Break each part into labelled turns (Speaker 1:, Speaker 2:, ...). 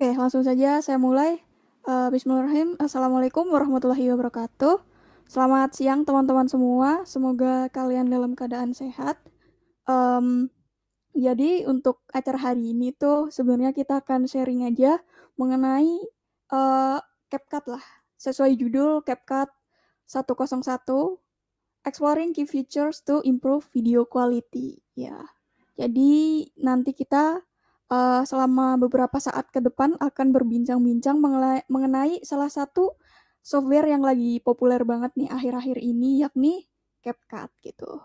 Speaker 1: Oke, langsung saja saya mulai. Bismillahirrahmanirrahim. Assalamualaikum warahmatullahi wabarakatuh. Selamat siang teman-teman semua. Semoga kalian dalam keadaan sehat. Em, jadi untuk acara hari ini tuh sebenarnya kita akan sharing aja mengenai eh, CapCut lah. Sesuai judul CapCut 101, Exploring Key Features to Improve Video Quality. Ya, jadi nanti kita selama beberapa saat ke depan akan berbincang-bincang mengenai salah satu software yang lagi populer banget nih akhir-akhir ini, yakni CapCut gitu.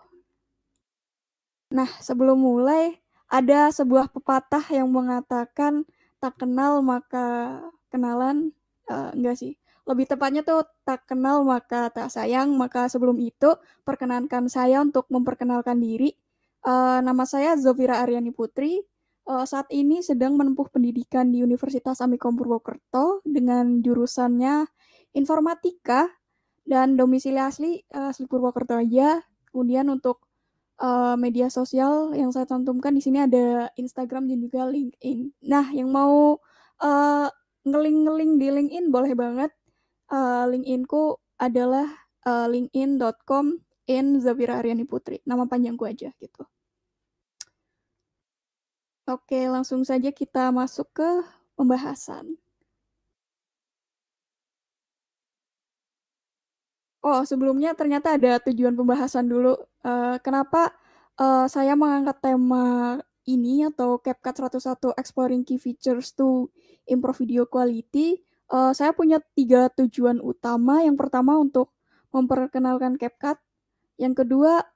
Speaker 1: Nah, sebelum mulai, ada sebuah pepatah yang mengatakan tak kenal maka kenalan, enggak sih. Lebih tepatnya tuh tak kenal maka tak sayang. Maka sebelum itu, perkenankan saya untuk memperkenalkan diri. Nama saya Zofira Aryani Putri. Saat ini sedang menempuh pendidikan di Universitas Amikom Purwokerto dengan jurusannya Informatika dan domisili asli asli Purwokerto aja. Kemudian untuk media sosial yang saya cantumkan di sini ada Instagram dan juga LinkedIn. Nah, yang mau uh, ngeling-ngeling di LinkedIn boleh banget. LinkedIn-ku adalah linkedin.com Zafira Aryani Putri. Nama panjangku aja gitu. Oke, langsung saja kita masuk ke pembahasan. Oh, sebelumnya ternyata ada tujuan pembahasan dulu. Kenapa saya mengangkat tema ini atau CapCut 101 Exploring Key Features to Improve Video Quality? Saya punya 3 tujuan utama. Yang pertama untuk memperkenalkan CapCut. Yang kedua,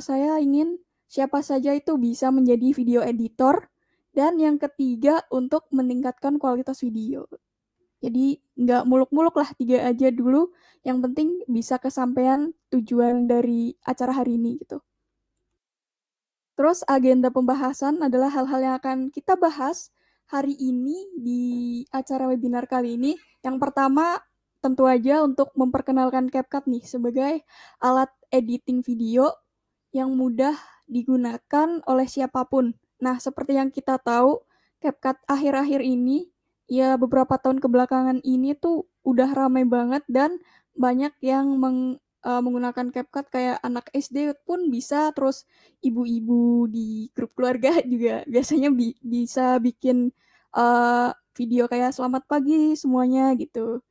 Speaker 1: saya ingin siapa saja itu bisa menjadi video editor. Dan yang ketiga, untuk meningkatkan kualitas video. Jadi nggak muluk-muluk lah, 3 aja dulu. Yang penting bisa kesampaian tujuan dari acara hari ini gitu. Terus agenda pembahasan adalah hal-hal yang akan kita bahas hari ini di acara webinar kali ini. Yang pertama tentu aja untuk memperkenalkan CapCut nih sebagai alat editing video yang mudah digunakan oleh siapapun. Nah, seperti yang kita tahu, CapCut akhir-akhir ini, ya beberapa tahun kebelakangan ini tuh udah ramai banget dan banyak yang menggunakan CapCut kayak anak SD pun bisa, terus ibu-ibu di grup keluarga juga biasanya bisa bikin video kayak selamat pagi semuanya gitu.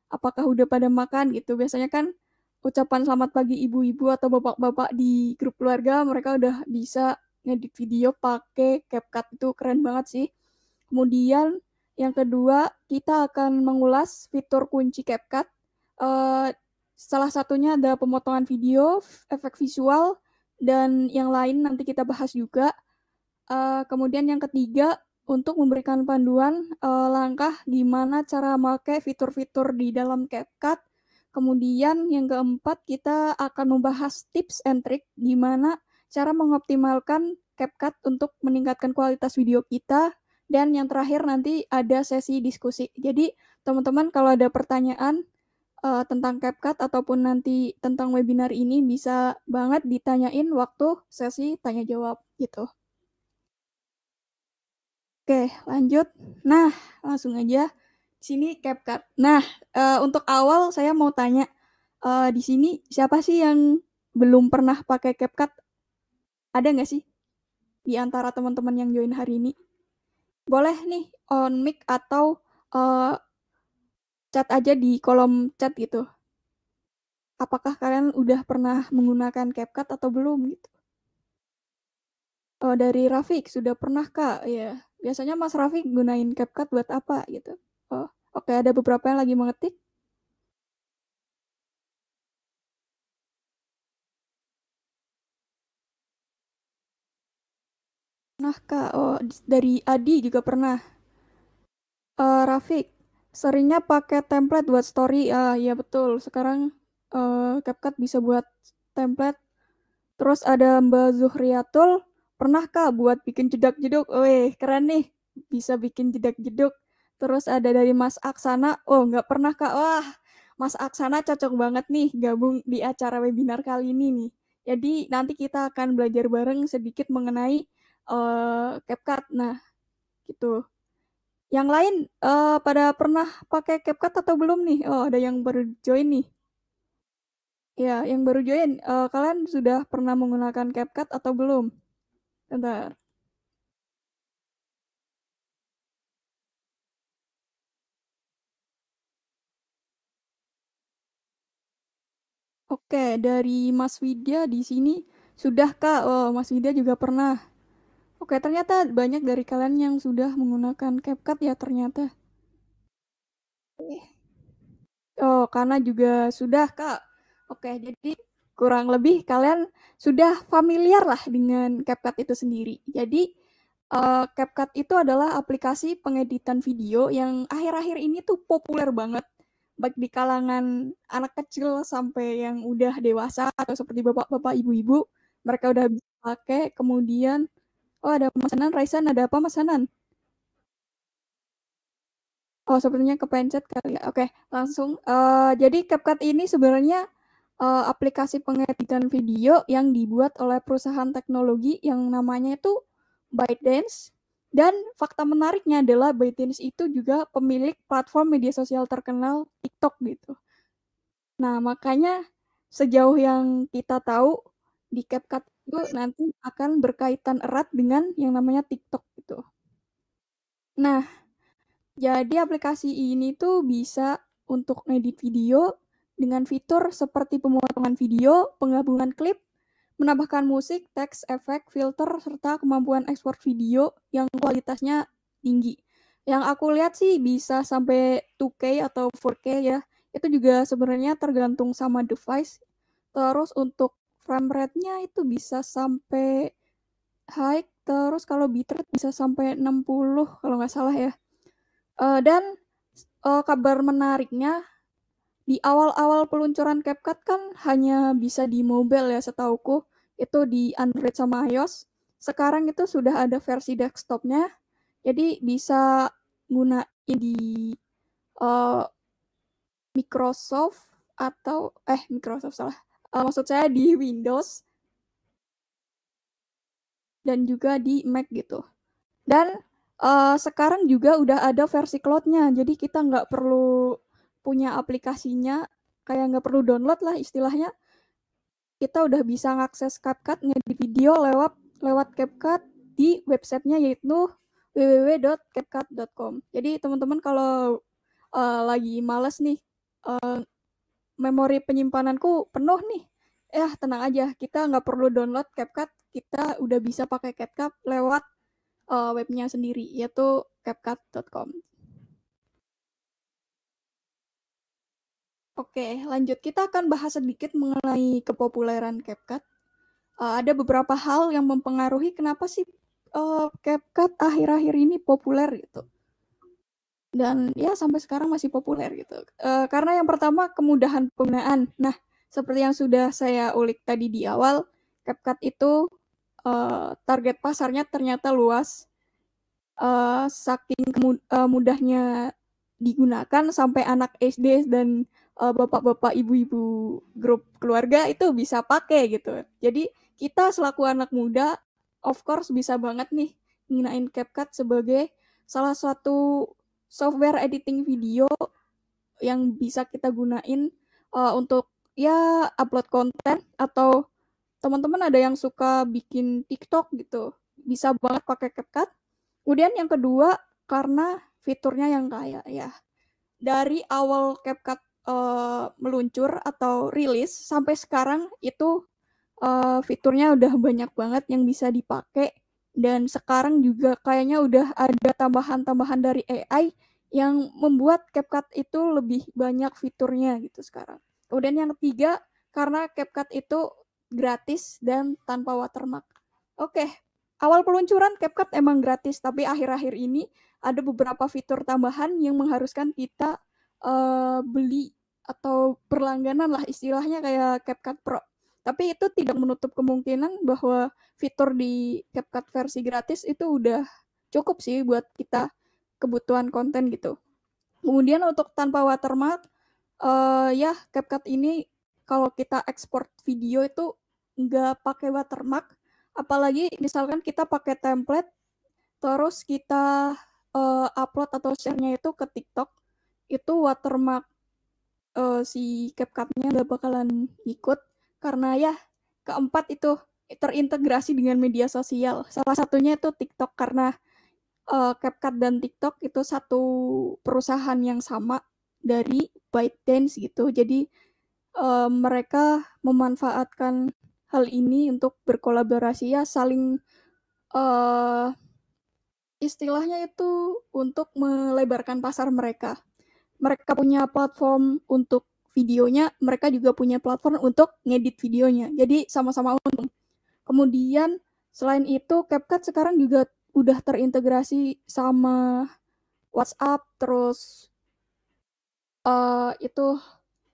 Speaker 1: Apakah udah pada makan gitu? Biasanya kan ucapan selamat pagi ibu-ibu atau bapak-bapak di grup keluarga mereka udah bisa ngedit video pakai CapCut, itu keren banget sih. Kemudian yang kedua, kita akan mengulas fitur kunci CapCut. Eh, Salah satunya ada pemotongan video, efek visual, dan yang lain nanti kita bahas juga. Kemudian yang ketiga, untuk memberikan panduan langkah gimana cara pakai fitur-fitur di dalam CapCut. Kemudian yang keempat, kita akan membahas tips and trick gimana cara mengoptimalkan CapCut untuk meningkatkan kualitas video kita. Dan yang terakhir nanti ada sesi diskusi. Jadi teman-teman kalau ada pertanyaan tentang CapCut ataupun nanti tentang webinar ini bisa banget ditanyain waktu sesi tanya jawab gitu. Oke, lanjut. Nah, langsung aja. Di sini CapCut. Nah, untuk awal saya mau tanya, di sini siapa sih yang belum pernah pakai CapCut? Ada nggak sih di antara teman-teman yang join hari ini? Boleh nih on mic atau uh, chat aja di kolom chat gitu. Apakah kalian udah pernah menggunakan CapCut atau belum gitu? Oh, dari Rafiq, sudah pernah Kak? Ya, biasanya Mas Rafiq gunain CapCut buat apa gitu? Oh, oke, ada beberapa yang lagi mengetik. Nah Kak, oh dari Adi juga pernah. Rafiq, seringnya pakai template buat story. Ya betul, sekarang CapCut bisa buat template. Terus ada Mbak Zuhriatul, pernah Kak buat bikin jedak-jeduk? Weh, keren nih, bisa bikin jedak-jeduk. Terus ada dari Mas Aksana, oh nggak pernah Kak. Wah, Mas Aksana cocok banget nih gabung di acara webinar kali ini nih. Jadi nanti kita akan belajar bareng sedikit mengenai CapCut. Nah, gitu. Yang lain pada pernah pakai CapCut atau belum nih? Oh, ada yang baru join nih. Ya, yang baru join, kalian sudah pernah menggunakan CapCut atau belum? Bentar. Oke, dari Mas Widya di sini sudah Kak. Oh, Mas Widya juga pernah. Oke, ternyata banyak dari kalian yang sudah menggunakan CapCut ya ternyata. Oh, karena juga sudah, Kak. Oke, jadi kurang lebih kalian sudah familiar lah dengan CapCut itu sendiri. Jadi, CapCut itu adalah aplikasi pengeditan video yang akhir-akhir ini tuh populer banget, baik di kalangan anak kecil sampai yang udah dewasa atau seperti bapak-bapak, ibu-ibu, mereka udah bisa pakai. Kemudian, oh ada Mas Hanan, Raisan, ada apa Mas Hanan? Oh, sepertinya kepencet kali ya. Oke, langsung. Jadi CapCut ini sebenarnya aplikasi pengeditan video yang dibuat oleh perusahaan teknologi yang namanya itu ByteDance. Dan fakta menariknya adalah ByteDance itu juga pemilik platform media sosial terkenal TikTok gitu. Nah, makanya sejauh yang kita tahu di CapCut itu nanti akan berkaitan erat dengan yang namanya TikTok gitu. Nah, jadi aplikasi ini tuh bisa untuk ngedit video dengan fitur seperti pemotongan video, penggabungan klip, menambahkan musik, teks, efek, filter, serta kemampuan ekspor video yang kualitasnya tinggi. Yang aku lihat sih bisa sampai 2K atau 4K ya. Itu juga sebenarnya tergantung sama device. Terus untuk frame rate-nya itu bisa sampai high, terus kalau bitrate bisa sampai 60 kalau nggak salah ya. Dan kabar menariknya di awal-awal peluncuran CapCut kan hanya bisa di mobile ya setauku, itu di Android sama iOS. Sekarang itu sudah ada versi desktopnya, jadi bisa gunain di uh, Microsoft atau Microsoft salah. Maksud saya di Windows dan juga di Mac gitu. Dan sekarang juga udah ada versi cloud-nya, jadi kita nggak perlu punya aplikasinya, kayak nggak perlu download lah istilahnya. Kita udah bisa ngakses CapCut, ngedit video lewat lewat CapCut di websitenya yaitu www.capcut.com. Jadi teman-teman kalau lagi males nih, memori penyimpananku penuh nih, tenang aja, kita nggak perlu download CapCut, kita udah bisa pakai CapCut lewat webnya sendiri yaitu capcut.com. Oke, lanjut. Kita akan bahas sedikit mengenai kepopuleran CapCut. Ada beberapa hal yang mempengaruhi kenapa sih CapCut akhir-akhir ini populer gitu. Dan ya sampai sekarang masih populer gitu. Karena yang pertama kemudahan penggunaan. Nah, seperti yang sudah saya ulik tadi di awal, CapCut itu target pasarnya ternyata luas. Saking mudahnya digunakan sampai anak SD dan bapak-bapak, ibu-ibu grup keluarga itu bisa pakai gitu. Jadi kita selaku anak muda, of course bisa banget nih nggunain CapCut sebagai salah satu software editing video yang bisa kita gunain untuk ya upload konten atau teman-teman ada yang suka bikin TikTok gitu, bisa banget pakai CapCut. Kemudian yang kedua, karena fiturnya yang kaya ya. Dari awal CapCut meluncur atau rilis sampai sekarang itu fiturnya udah banyak banget yang bisa dipakai dan sekarang juga kayaknya udah ada tambahan-tambahan dari AI yang membuat CapCut itu lebih banyak fiturnya gitu sekarang. Kemudian yang ketiga, karena CapCut itu gratis dan tanpa watermark. Oke, awal peluncuran CapCut emang gratis, tapi akhir-akhir ini ada beberapa fitur tambahan yang mengharuskan kita beli atau berlangganan lah istilahnya kayak CapCut Pro. Tapi itu tidak menutup kemungkinan bahwa fitur di CapCut versi gratis itu udah cukup sih buat kita kebutuhan konten gitu. Kemudian untuk tanpa watermark, ya CapCut ini kalau kita ekspor video itu nggak pakai watermark, apalagi misalkan kita pakai template, terus kita upload atau share-nya itu ke TikTok, itu watermark si CapCut-nya nggak bakalan ikut karena ya keempat itu terintegrasi dengan media sosial. Salah satunya itu TikTok karena CapCut dan TikTok itu satu perusahaan yang sama dari ByteDance gitu. Jadi mereka memanfaatkan hal ini untuk berkolaborasi ya saling istilahnya itu untuk melebarkan pasar mereka. Mereka punya platform untuk videonya, mereka juga punya platform untuk ngedit videonya. Jadi sama-sama untung. Kemudian selain itu CapCut sekarang juga udah terintegrasi sama WhatsApp, terus itu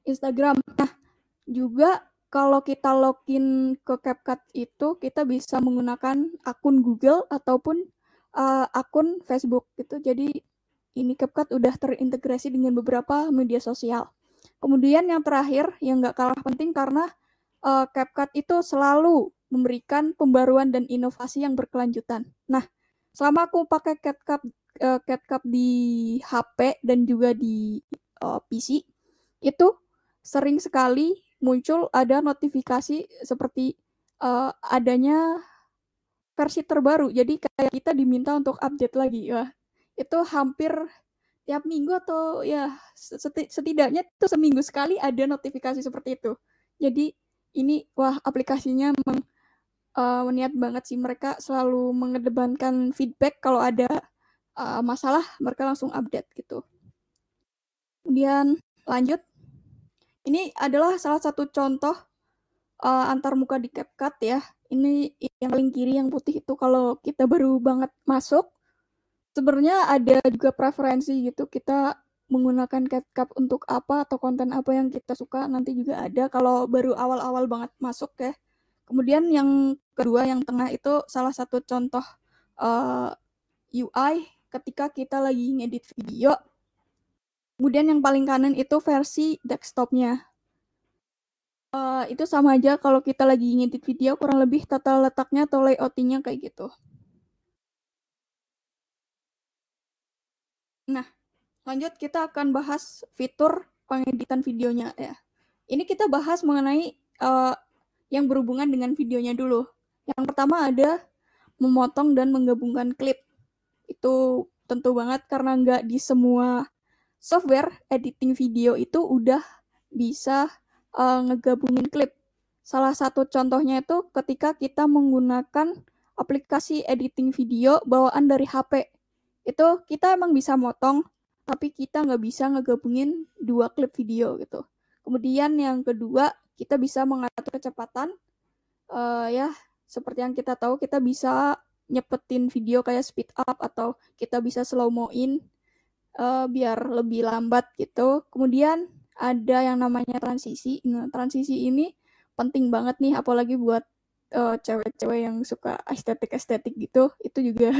Speaker 1: Instagram. Nah, juga kalau kita login ke CapCut itu kita bisa menggunakan akun Google ataupun akun Facebook gitu. Jadi ini CapCut udah terintegrasi dengan beberapa media sosial. Kemudian yang terakhir yang nggak kalah penting karena CapCut itu selalu memberikan pembaruan dan inovasi yang berkelanjutan. Nah, selama aku pakai CapCut di HP dan juga di PC, itu sering sekali muncul ada notifikasi seperti adanya versi terbaru. Jadi kayak kita diminta untuk update lagi. Wah, itu hampir tiap minggu atau ya setidaknya itu seminggu sekali ada notifikasi seperti itu. Jadi ini wah aplikasinya memang niat banget sih, mereka selalu mengedepankan feedback kalau ada masalah mereka langsung update gitu. Kemudian lanjut, ini adalah salah satu contoh antar muka di CapCut ya. Ini yang paling kiri yang putih itu kalau kita baru banget masuk. Sebenarnya ada juga preferensi gitu kita menggunakan CapCut untuk apa atau konten apa yang kita suka nanti juga ada kalau baru awal-awal banget masuk ya. Kemudian yang kedua yang tengah itu salah satu contoh UI ketika kita lagi ngedit video. Kemudian yang paling kanan itu versi desktopnya. Itu sama aja kalau kita lagi ngedit video kurang lebih tata letaknya atau layoutingnya kayak gitu. Nah, lanjut kita akan bahas fitur pengeditan videonya ya. Ini kita bahas mengenai yang berhubungan dengan videonya dulu. Yang pertama ada memotong dan menggabungkan klip. Itu tentu banget karena nggak di semua software editing video itu udah bisa ngegabungin klip. Salah satu contohnya itu ketika kita menggunakan aplikasi editing video bawaan dari HP. Itu kita emang bisa motong, tapi kita nggak bisa ngegabungin dua klip video gitu. Kemudian yang kedua, kita bisa mengatur kecepatan. Ya, seperti yang kita tahu, kita bisa nyepetin video kayak speed up atau kita bisa slow mo-in biar lebih lambat gitu. Kemudian ada yang namanya transisi. Nah, transisi ini penting banget nih, apalagi buat cewek-cewek yang suka estetik-estetik gitu. Itu juga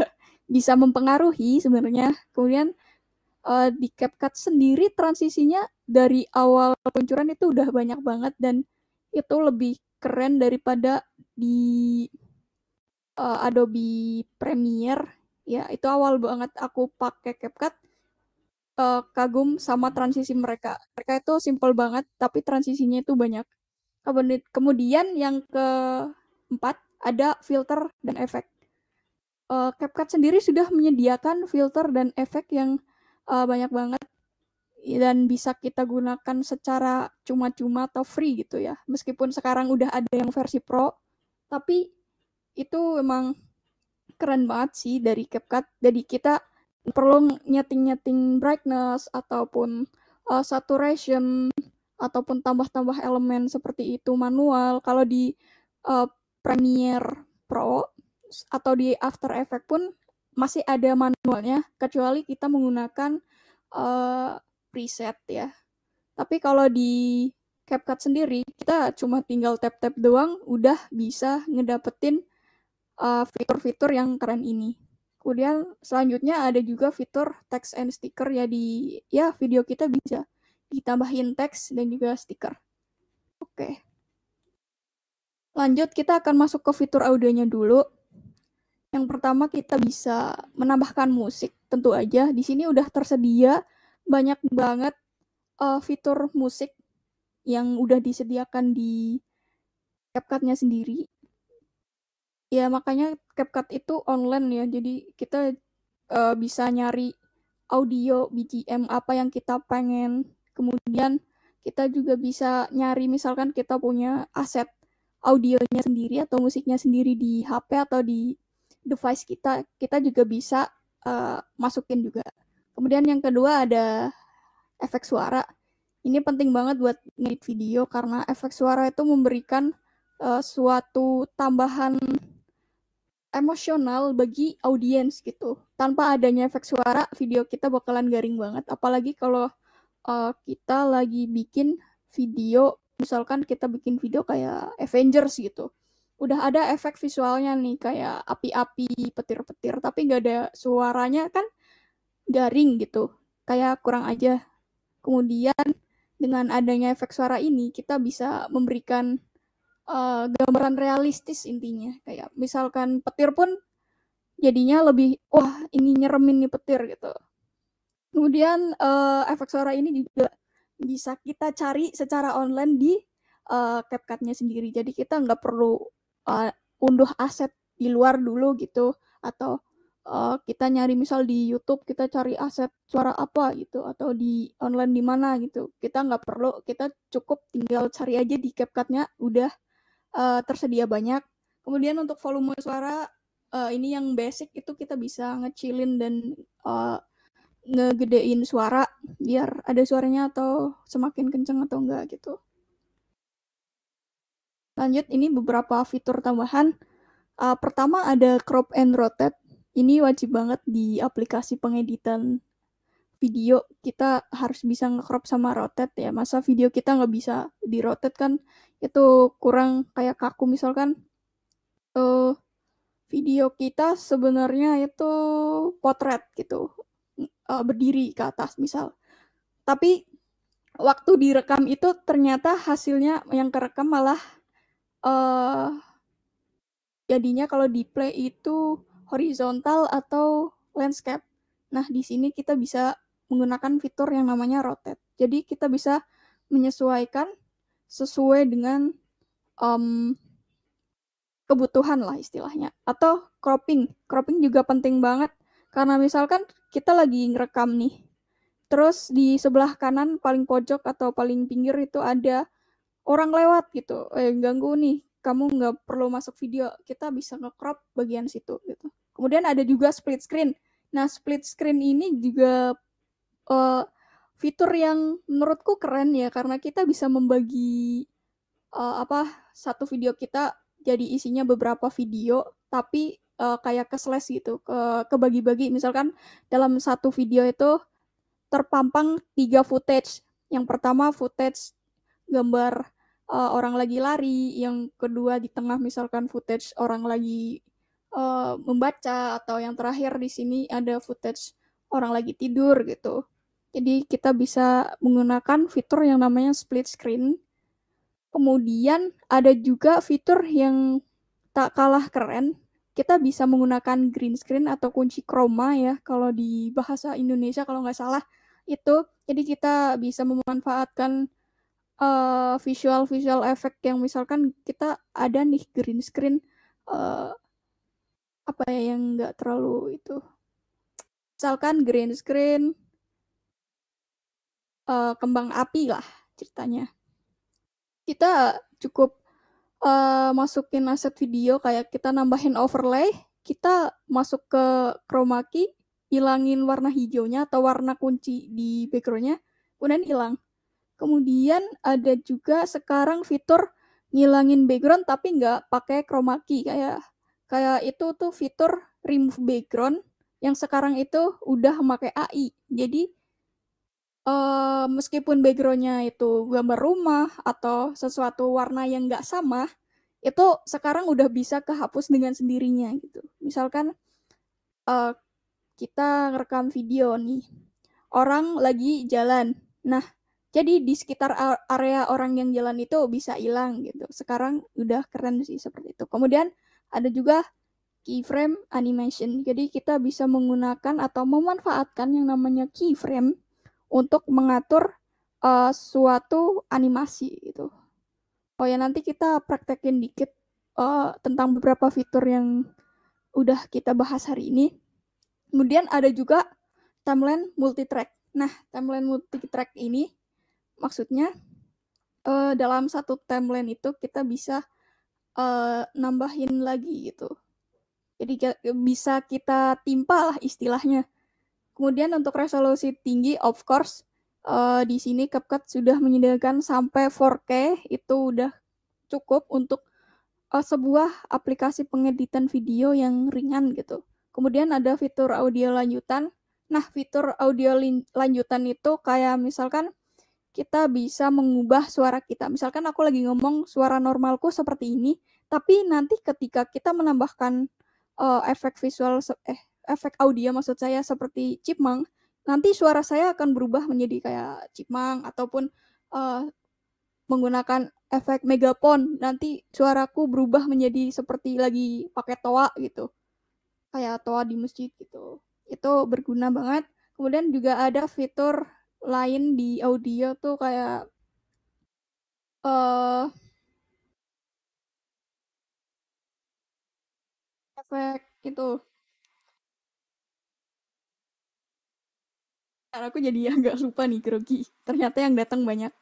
Speaker 1: bisa mempengaruhi sebenarnya. Kemudian di CapCut sendiri transisinya dari awal peluncuran itu udah banyak banget dan itu lebih keren daripada di Adobe Premiere. Ya, itu awal banget aku pakai CapCut. Kagum sama transisi mereka. Mereka itu simple banget, tapi transisinya itu banyak. Kemudian yang keempat, ada filter dan efek. CapCut sendiri sudah menyediakan filter dan efek yang banyak banget dan bisa kita gunakan secara cuma-cuma atau free gitu ya. Meskipun sekarang udah ada yang versi Pro, tapi itu memang keren banget sih dari CapCut. Jadi kita perlu nyeting-nyeting brightness ataupun saturation ataupun tambah-tambah elemen seperti itu manual. Kalau di Premiere Pro atau di After Effects pun masih ada manualnya, kecuali kita menggunakan preset ya. Tapi kalau di CapCut sendiri, kita cuma tinggal tap-tap doang, udah bisa ngedapetin fitur-fitur yang keren ini. Kemudian selanjutnya ada juga fitur text and sticker ya di video kita bisa ditambahin teks dan juga stiker. Oke. Lanjut kita akan masuk ke fitur audionya dulu. Yang pertama kita bisa menambahkan musik. tentu aja di sini udah tersedia banyak banget fitur musik yang udah disediakan di CapCut-nya sendiri. Ya makanya CapCut itu online ya, jadi kita bisa nyari audio BGM apa yang kita pengen. Kemudian kita juga bisa nyari misalkan kita punya aset audionya sendiri atau musiknya sendiri di HP atau di device kita, kita juga bisa masukin juga. Kemudian yang kedua ada efek suara. Ini penting banget buat ngedit video karena efek suara itu memberikan suatu tambahan emosional bagi audiens gitu. Tanpa adanya efek suara, video kita bakalan garing banget. Apalagi kalau kita lagi bikin video, misalkan kita bikin video kayak Avengers gitu. Udah ada efek visualnya nih, kayak api-api, petir-petir, tapi nggak ada suaranya kan garing gitu. Kayak kurang aja. Kemudian dengan adanya efek suara ini, kita bisa memberikan gambaran realistis intinya. Kayak misalkan petir pun jadinya lebih, wah ini nyeremin nih petir gitu. Kemudian efek suara ini juga bisa kita cari secara online di CapCut-nya sendiri. Jadi kita nggak perlu unduh aset di luar dulu gitu. Atau kita nyari misal di YouTube, kita cari aset suara apa gitu. Atau di online di mana gitu. Kita nggak perlu, kita cukup tinggal cari aja di CapCut-nya, udah tersedia banyak. Kemudian untuk volume suara, ini yang basic itu kita bisa ngecilin dan ngegedein suara biar ada suaranya atau semakin kenceng atau enggak gitu. Lanjut, ini beberapa fitur tambahan. Pertama ada crop and rotate. Ini wajib banget di aplikasi pengeditan video. Kita harus bisa nge-crop sama rotate ya. Masa video kita nggak bisa di-rotate kan itu kurang kayak kaku. Misalkan video kita sebenarnya itu potret gitu, berdiri ke atas misal. Tapi waktu direkam itu ternyata hasilnya yang kerekam malah jadinya kalau di play itu horizontal atau landscape. Nah, di sini kita bisa menggunakan fitur yang namanya rotate. Jadi kita bisa menyesuaikan sesuai dengan kebutuhan lah istilahnya. Atau cropping. Cropping juga penting banget. Karena misalkan kita lagi ngerekam nih. Terus di sebelah kanan paling pojok atau paling pinggir itu ada orang lewat gitu. Ganggu nih. Kamu nggak perlu masuk video. Kita bisa nge-crop bagian situ gitu. Kemudian ada juga split screen. Nah, split screen ini juga fitur yang menurutku keren ya. Karena kita bisa membagi satu video kita jadi isinya beberapa video tapi kayak ke slash gitu, kebagi-bagi. Misalkan dalam satu video itu terpampang 3 footage. Yang pertama footage gambar orang lagi lari, yang kedua di tengah misalkan footage orang lagi membaca, atau yang terakhir di sini ada footage orang lagi tidur gitu. Jadi kita bisa menggunakan fitur yang namanya split screen. Kemudian ada juga fitur yang tak kalah keren. Kita bisa menggunakan green screen atau kunci chroma ya, kalau di bahasa Indonesia kalau nggak salah itu. Jadi kita bisa memanfaatkan visual effect yang misalkan kita ada nih green screen apa ya yang nggak terlalu itu. Misalkan green screen kembang api lah ceritanya. Kita cukup masukin aset video, kayak kita nambahin overlay, kita masuk ke chroma key, hilangin warna hijaunya atau warna kunci di backgroundnya, kemudian hilang. Kemudian ada juga sekarang fitur ngilangin background tapi nggak pakai chroma key, kayak itu tuh fitur remove background yang sekarang itu udah pakai AI. Jadi meskipun backgroundnya itu gambar rumah atau sesuatu warna yang nggak sama, itu sekarang udah bisa kehapus dengan sendirinya gitu. Misalkan kita ngerekam video nih, orang lagi jalan. Nah, jadi di sekitar area orang yang jalan itu bisa hilang gitu. Sekarang udah keren sih seperti itu. Kemudian ada juga keyframe animation. Jadi kita bisa menggunakan atau memanfaatkan yang namanya keyframe untuk mengatur suatu animasi gitu. Oh ya, nanti kita praktekin dikit tentang beberapa fitur yang udah kita bahas hari ini. Kemudian ada juga timeline multitrack. Nah, timeline multitrack ini maksudnya dalam satu timeline itu kita bisa nambahin lagi gitu. Jadi bisa kita timpa lah istilahnya. Kemudian untuk resolusi tinggi, of course, di sini CapCut sudah menyediakan sampai 4K, itu udah cukup untuk sebuah aplikasi pengeditan video yang ringan gitu. Kemudian ada fitur audio lanjutan. Nah, fitur audio lanjutan itu kayak misalkan kita bisa mengubah suara kita. Misalkan aku lagi ngomong suara normalku seperti ini, tapi nanti ketika kita menambahkan efek visual efek audio maksud saya seperti chipmunk, nanti suara saya akan berubah menjadi kayak chipmunk ataupun uh, menggunakan efek megapon. Nanti suaraku berubah menjadi seperti lagi pakai toa gitu, kayak toa di masjid gitu. Itu berguna banget. Kemudian juga ada fitur lain di audio tuh kayak eh efek itu. Karena aku jadi agak lupa nih grogi. Ternyata yang datang banyak.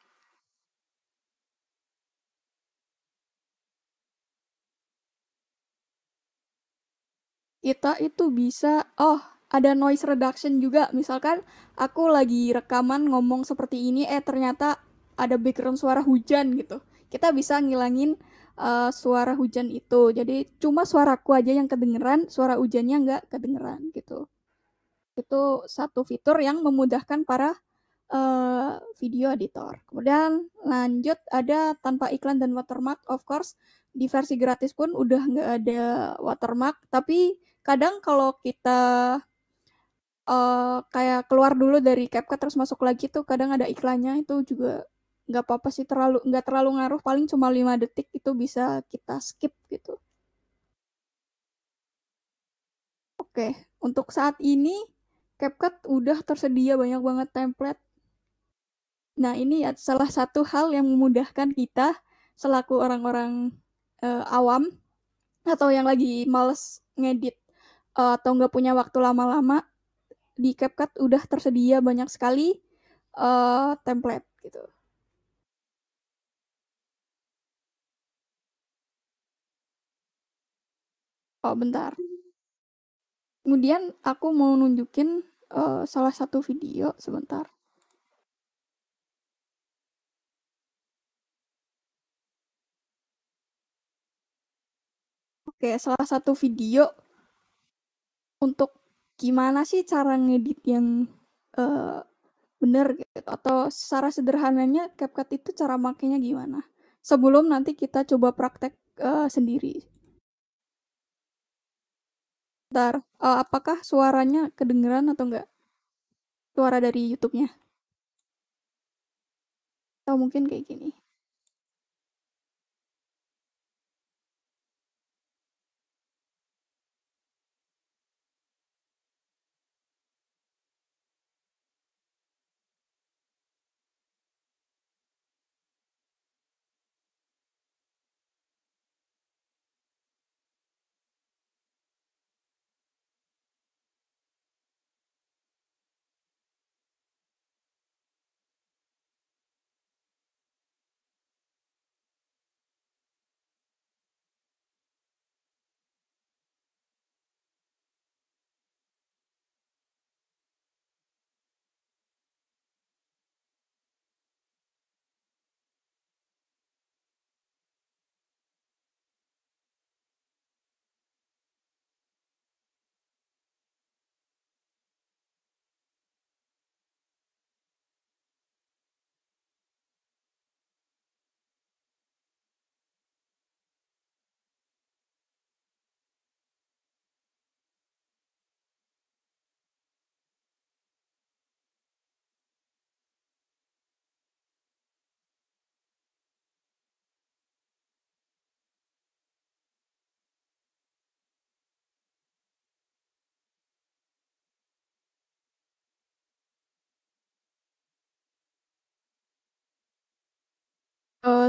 Speaker 1: Kita itu bisa, oh ada noise reduction juga. Misalkan aku lagi rekaman ngomong seperti ini, ternyata ada background suara hujan gitu. Kita bisa ngilangin suara hujan itu. Jadi cuma suaraku aja yang kedengeran, suara hujannya nggak kedengeran gitu. Itu satu fitur yang memudahkan para video editor. Kemudian lanjut ada tanpa iklan dan watermark, of course di versi gratis pun udah nggak ada watermark. Tapi kadang kalau kita kayak keluar dulu dari CapCut terus masuk lagi tuh kadang ada iklannya, itu juga nggak apa-apa sih, nggak terlalu ngaruh, paling cuma 5 detik itu bisa kita skip gitu. Oke, untuk saat ini CapCut udah tersedia banyak banget template. Nah, ini salah satu hal yang memudahkan kita selaku orang-orang awam atau yang lagi males ngedit atau nggak punya waktu lama-lama, di CapCut udah tersedia banyak sekali template gitu. Oh, bentar. Kemudian aku mau nunjukin salah satu video sebentar. Oke, salah satu video untuk gimana sih cara ngedit yang uh, bener gitu, atau secara sederhananya CapCut itu cara makainya gimana. Sebelum nanti kita coba praktek sendiri. Ntar, apakah suaranya kedengeran atau enggak? Suara dari YouTube-nya. Atau mungkin kayak gini.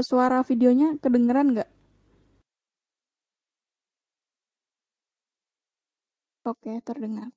Speaker 1: Suara videonya kedengeran nggak? Oke, terdengar.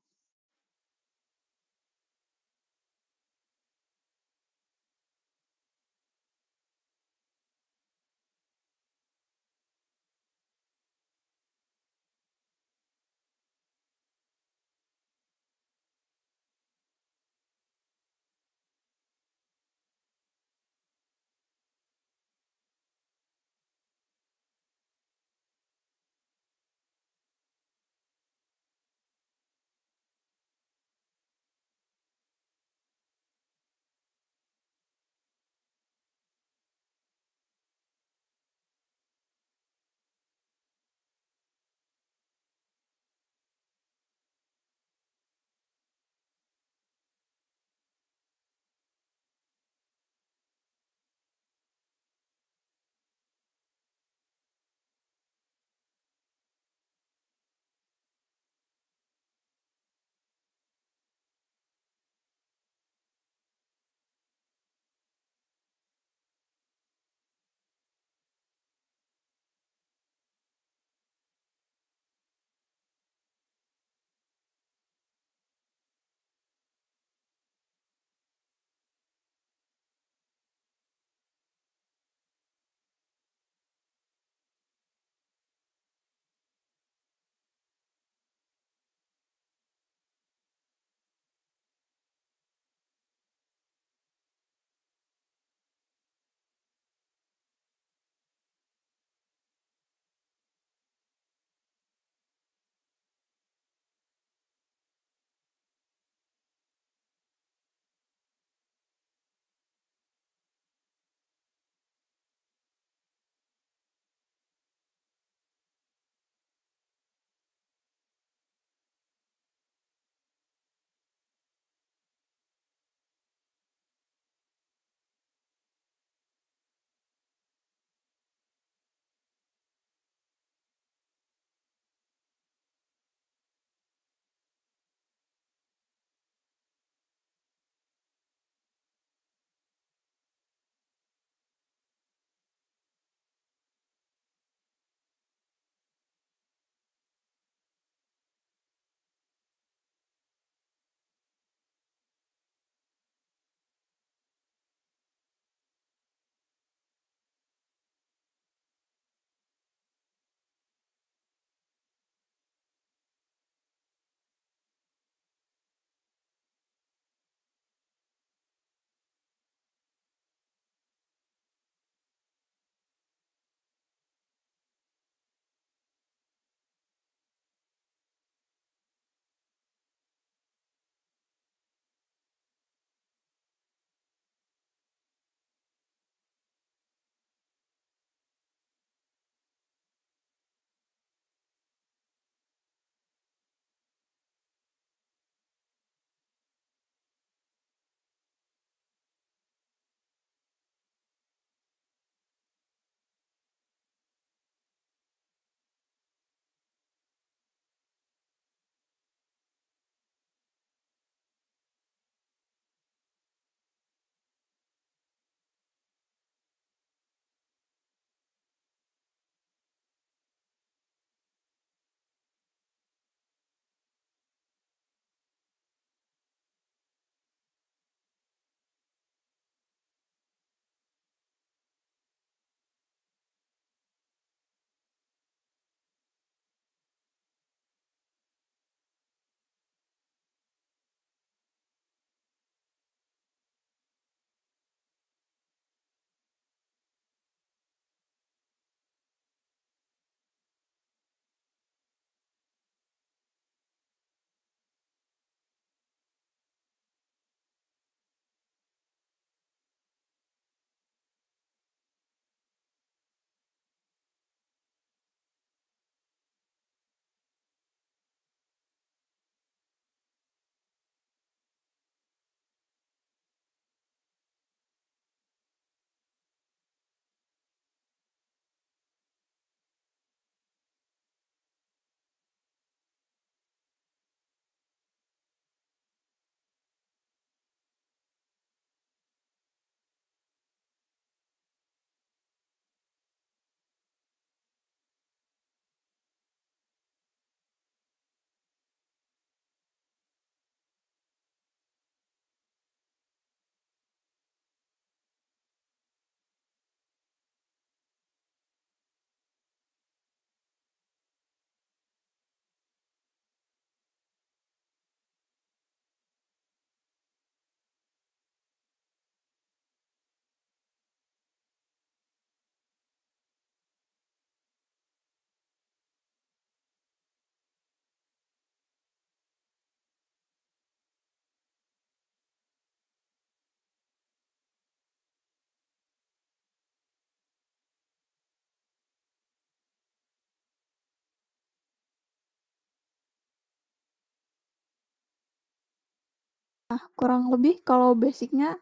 Speaker 1: Nah, kurang lebih kalau basicnya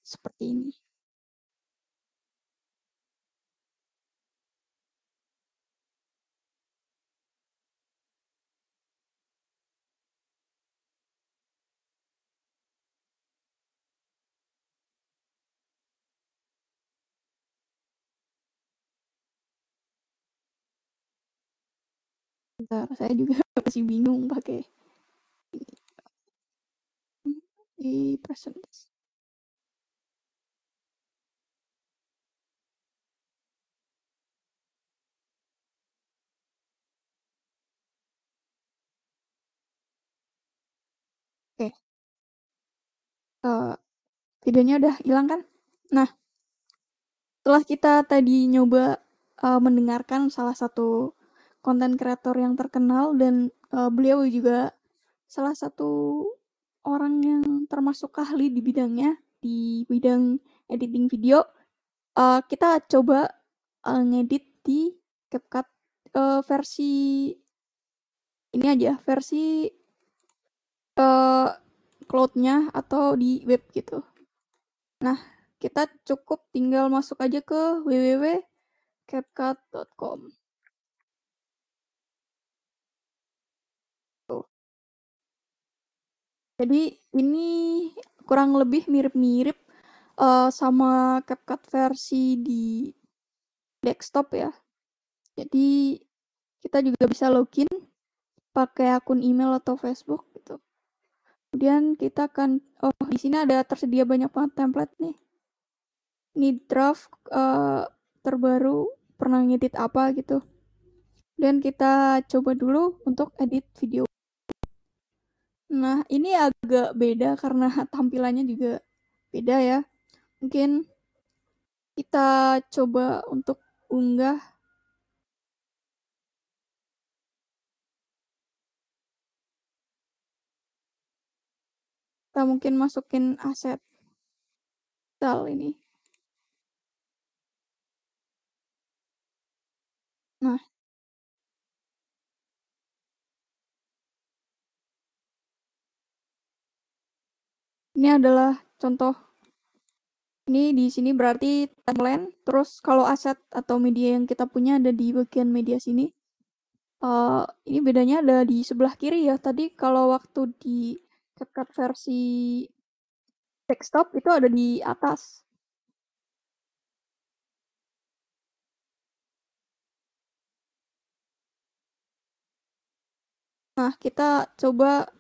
Speaker 1: seperti ini. Bentar, saya juga masih bingung pakai di presentasi. Oke, videonya udah hilang kan? Nah, setelah kita tadi nyoba mendengarkan salah satu konten kreator yang terkenal dan beliau juga salah satu orang yang termasuk ahli di bidangnya, di bidang editing video, kita coba ngedit di CapCut versi ini aja, versi cloud-nya atau di web gitu. Nah, kita cukup tinggal masuk aja ke www.capcut.com. Tuh. Jadi ini kurang lebih mirip-mirip sama CapCut versi di desktop ya. Jadi kita juga bisa login pakai akun email atau Facebook gitu. Kemudian kita akan di sini ada tersedia banyak banget template nih. Ini draft terbaru pernah ngedit apa gitu. Dan kita coba dulu untuk edit video. Nah, ini agak beda karena tampilannya juga beda ya. Mungkin kita coba untuk unggah. Kita mungkin masukin aset style ini. Nah, ini adalah contoh. Ini di sini berarti timeline. Terus kalau aset atau media yang kita punya ada di bagian media sini. Ini bedanya ada di sebelah kiri ya. Tadi kalau waktu di CapCut versi desktop itu ada di atas. Nah, kita coba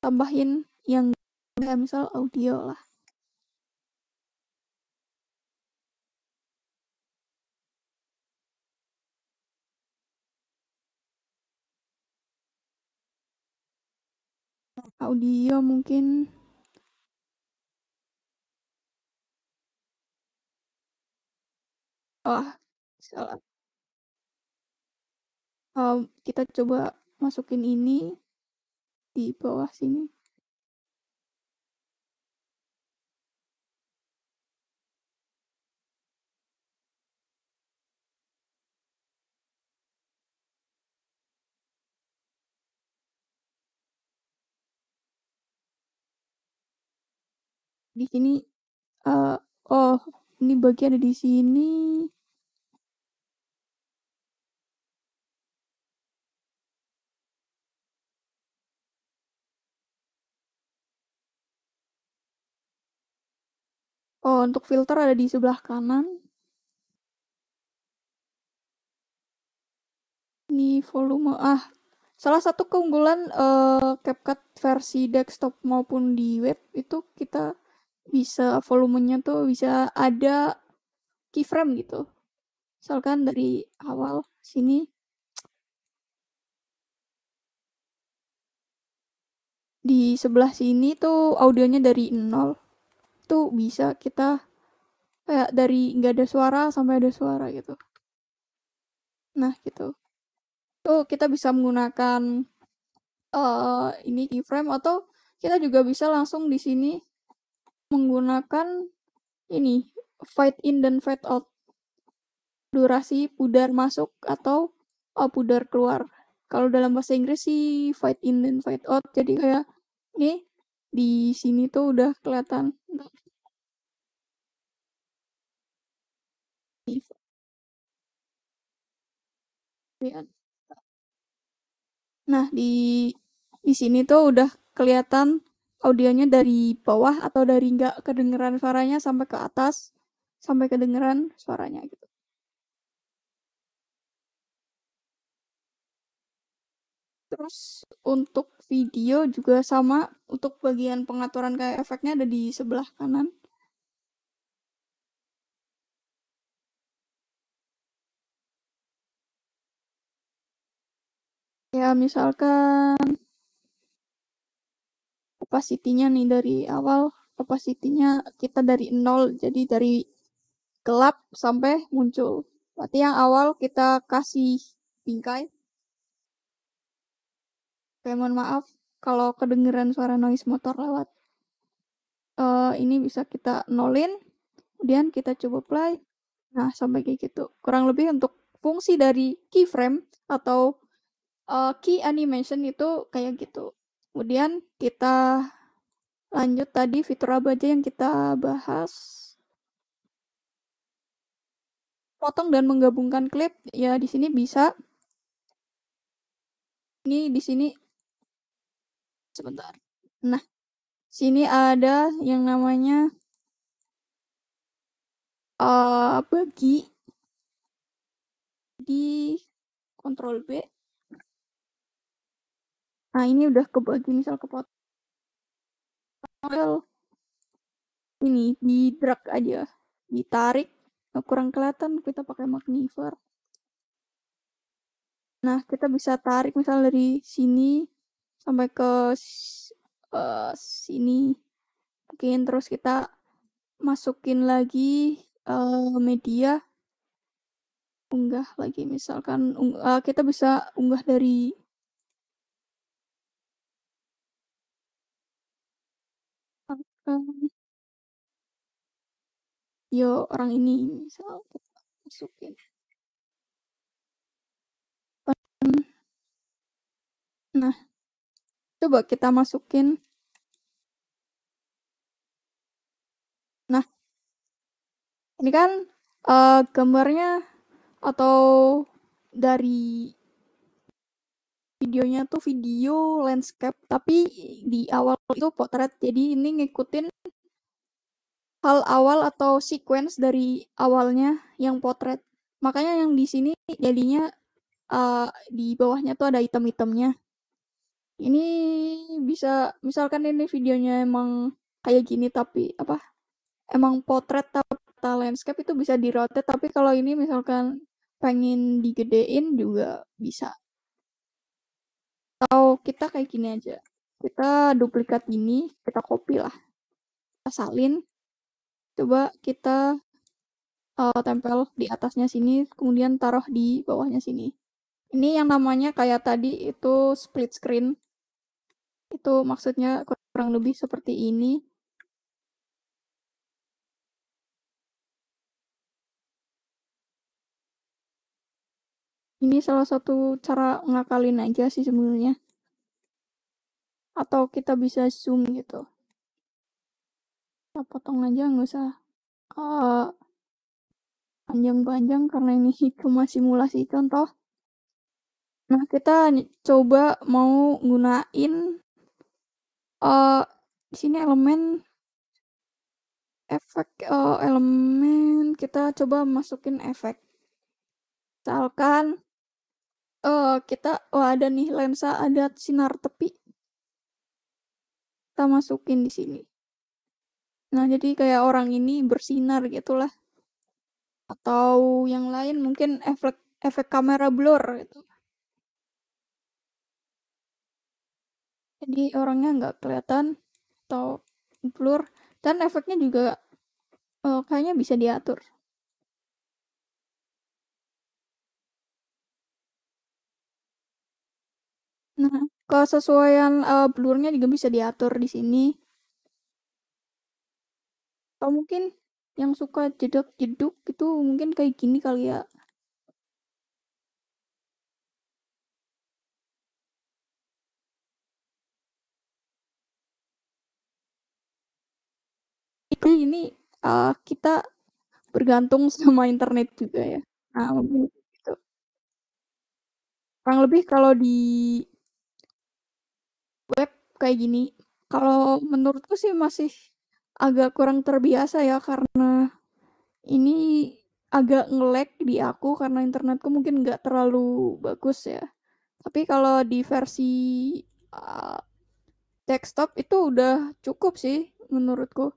Speaker 1: tambahin yang misal audio lah. Audio mungkin salah. Kita coba masukin ini di bawah sini. Di sini ini bagian ada di sini. Untuk filter ada di sebelah kanan. Ini volume. Salah satu keunggulan CapCut versi desktop maupun di web itu kita bisa volumenya tuh bisa ada keyframe gitu. Misalkan dari awal sini di sebelah sini tuh audionya dari 0 tuh bisa kita kayak dari nggak ada suara sampai ada suara gitu. Nah gitu. Tuh kita bisa menggunakan ini keyframe atau kita juga bisa langsung di sini menggunakan ini fade in dan fade out, durasi pudar masuk atau pudar keluar. Kalau dalam bahasa Inggris sih fade in dan fade out, jadi kayak ini di sini tuh udah kelihatan. Nah, di sini tuh udah kelihatan audionya dari bawah atau dari nggak kedengeran suaranya sampai ke atas, sampai kedengeran suaranya gitu. Terus untuk video juga sama, untuk bagian pengaturan kayak efeknya ada di sebelah kanan. Ya, misalkan opacity-nya nih dari awal, opacity-nya kita dari 0, jadi dari gelap sampai muncul. Berarti yang awal kita kasih bingkai. Kayak mohon maaf kalau kedengeran suara noise motor lewat. Ini bisa kita nolin, kemudian kita coba play. Nah, sampai kayak gitu. Kurang lebih untuk fungsi dari keyframe atau key animation itu kayak gitu. Kemudian kita lanjut tadi fitur apa aja yang kita bahas. Potong dan menggabungkan klip ya di sini bisa. Ini di sini sebentar. Nah, sini ada yang namanya bagi di Ctrl B. Nah, ini udah kebagi misal kepotong ini di drag aja, ditarik, kurang kelihatan kita pakai magnifier. Nah, kita bisa tarik misal dari sini sampai ke sini. Mungkin terus kita masukin lagi media, unggah lagi misalkan kita bisa unggah dari yo orang ini misal kita masukin. Nah, coba kita masukin. Nah, ini kan gambarnya atau dari videonya tuh video landscape, tapi di awal itu potret. Jadi ini ngikutin hal awal atau sequence dari awalnya yang potret. Makanya yang di sini jadinya di bawahnya tuh ada item-itemnya. Ini bisa misalkan ini videonya emang kayak gini tapi apa? Emang potret atau landscape itu bisa di rotate, tapi kalau ini misalkan pengen digedein juga bisa. Atau kita kayak gini aja. Kita duplikat ini, kita copy lah. Kita salin. Coba kita tempel di atasnya sini, kemudian taruh di bawahnya sini. Ini yang namanya kayak tadi itu split screen. Itu maksudnya kurang lebih seperti ini. Ini salah satu cara ngakalin aja sih sebenarnya. Atau kita bisa zoom gitu. Kita potong aja, nggak usah panjang-panjang karena ini cuma simulasi contoh. Nah, kita coba mau gunain di sini elemen efek, elemen kita coba masukin efek. Misalkan kita ada nih lensa, ada sinar tepi. Kita masukin di sini. Nah, jadi kayak orang ini bersinar gitulah. Atau yang lain mungkin efek kamera blur gitu. Jadi orangnya nggak kelihatan atau blur, dan efeknya juga kayaknya bisa diatur. Nah, kesesuaian blurnya juga bisa diatur di sini. Atau mungkin yang suka jedak-jeduk gitu mungkin kayak gini kali ya. ini kita bergantung sama internet juga ya. Nah, mungkin gitu. Kurang lebih kalau di web kayak gini, kalau menurutku sih masih agak kurang terbiasa ya karena ini agak nge-lag di aku karena internetku mungkin nggak terlalu bagus ya. Tapi kalau di versi uh, desktop itu udah cukup sih menurutku.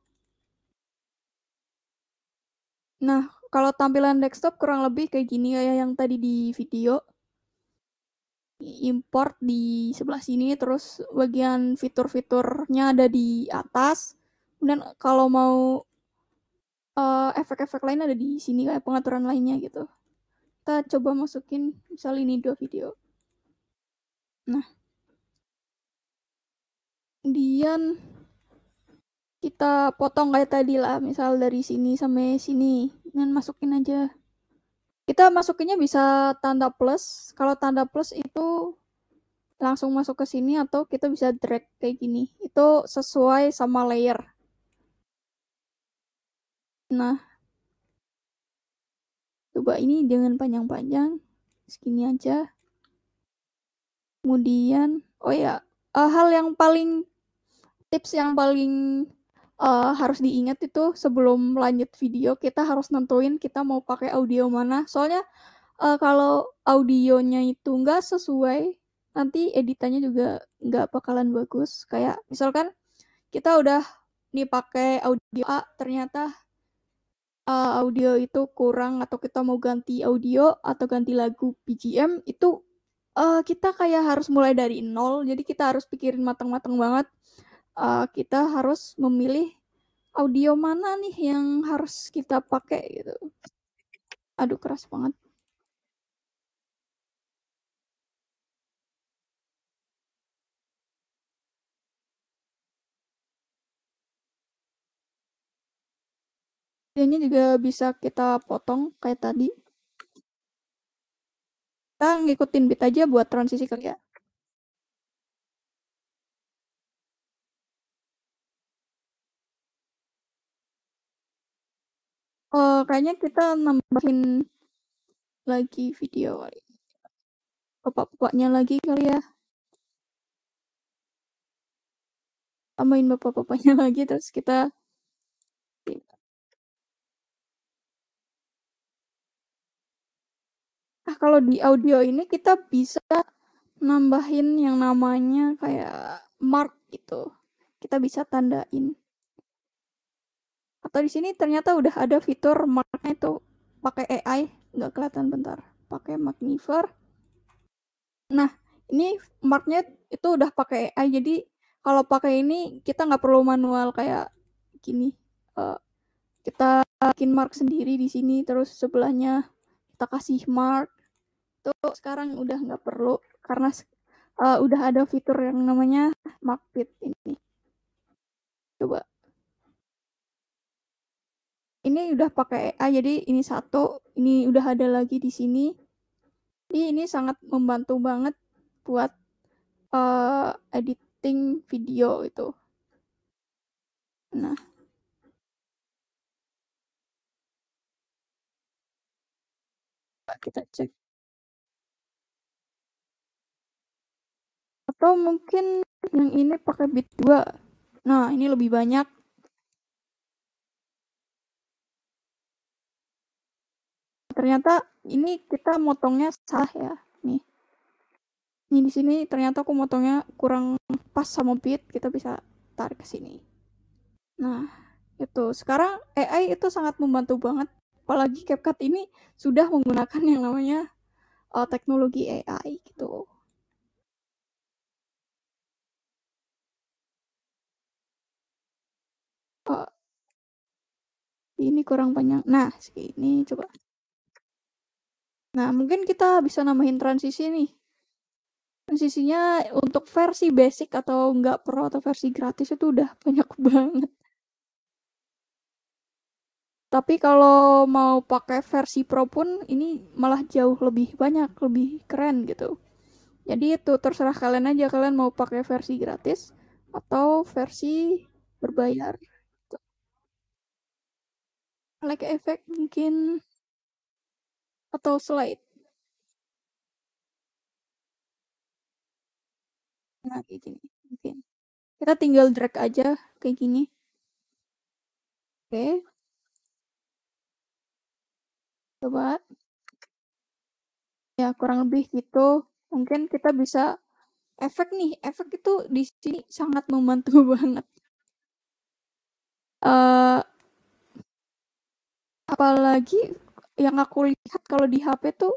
Speaker 1: Nah, kalau tampilan desktop kurang lebih kayak gini kayak yang tadi di video. Import di sebelah sini, terus bagian fitur-fiturnya ada di atas. Kemudian kalau mau efek-efek lain ada di sini kayak pengaturan lainnya gitu. Kita coba masukin misal ini 2 video. Nah, kemudian kita potong kayak tadi lah, misal dari sini sampai sini. Dan masukin aja. Kita masukinnya bisa tanda plus. Kalau tanda plus itu langsung masuk ke sini atau kita bisa drag kayak gini. Itu sesuai sama layer. Nah, coba ini dengan panjang-panjang. Segini aja. Kemudian, oh ya, hal yang paling tips yang paling harus diingat itu sebelum lanjut video kita harus nentuin kita mau pakai audio mana. Soalnya kalau audionya itu nggak sesuai, nanti editannya juga nggak bakalan bagus. Kayak misalkan kita udah nih pakai audio A, ternyata audio itu kurang atau kita mau ganti audio atau ganti lagu BGM itu kita kayak harus mulai dari nol. Jadi kita harus pikirin matang-matang banget. Kita harus memilih audio mana nih yang harus kita pakai gitu. Aduh keras banget. Videonya juga bisa kita potong kayak tadi. Kita ngikutin beat aja buat transisi kali ya. Kayaknya kita nambahin lagi video kali. Bapak-bapaknya lagi kali ya. Tambahin bapak-bapaknya lagi terus kita. Kalau di audio ini kita bisa nambahin yang namanya kayak mark gitu. Kita bisa tandain. Atau di sini ternyata udah ada fitur marknya itu pakai AI, nggak kelihatan bentar. Pakai Magnifier. Nah, ini marknya itu udah pakai AI. Jadi kalau pakai ini kita nggak perlu manual kayak gini. Uh, kita bikin mark sendiri di sini, terus sebelahnya kita kasih mark. Itu sekarang udah nggak perlu karena udah ada fitur yang namanya mark fit ini. Coba. Ini udah pakai AI, jadi ini satu, ini udah ada lagi di sini. Jadi ini sangat membantu banget buat editing video itu. Nah, kita cek. Atau mungkin yang ini pakai bit 2. Nah, ini lebih banyak. Ternyata ini kita motongnya salah ya. Nih. Ini di sini ternyata aku motongnya kurang pas sama bit, kita bisa tarik ke sini. Nah, itu. Sekarang AI itu sangat membantu banget. Apalagi CapCut ini sudah menggunakan yang namanya teknologi AI gitu. Uh, ini kurang panjang. Nah, ini coba. Nah, mungkin kita bisa nambahin transisi nih. Transisinya untuk versi basic atau nggak pro atau versi gratis itu udah banyak banget. Tapi kalau mau pakai versi pro pun ini malah jauh lebih banyak, lebih keren gitu. Jadi itu terserah kalian aja, kalian mau pakai versi gratis atau versi berbayar. like effect mungkin atau slide. Nah, kayak gini mungkin. Kita tinggal drag aja kayak gini. Oke, coba. Ya, kurang lebih gitu. Mungkin kita bisa efek nih. Efek itu di sini sangat membantu banget. Uh, Apalagi yang aku lihat kalau di HP tuh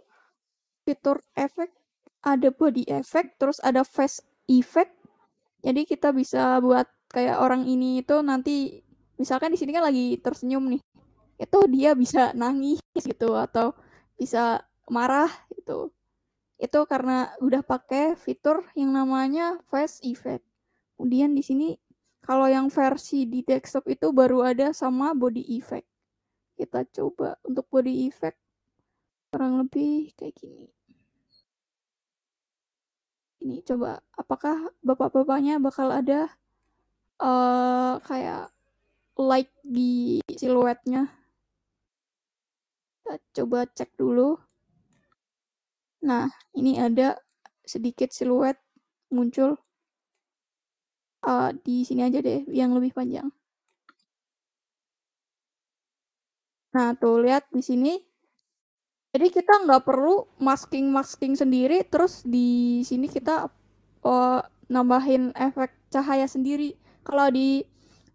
Speaker 1: fitur efek ada body effect, terus ada face effect. Jadi kita bisa buat kayak orang ini itu nanti misalkan di sini kan lagi tersenyum nih. Itu dia bisa nangis gitu atau bisa marah gitu. Itu karena udah pakai fitur yang namanya face effect. Kemudian di sini kalau yang versi di desktop itu baru ada sama body effect. Kita coba untuk body effect kurang lebih kayak gini. Ini coba apakah bapak-bapaknya bakal ada kayak light di siluetnya. Kita coba cek dulu. Nah, ini ada sedikit siluet muncul. Di sini aja deh yang lebih panjang. Nah, tuh lihat di sini. Jadi kita nggak perlu masking sendiri, terus di sini kita uh, nambahin efek cahaya sendiri. Kalau di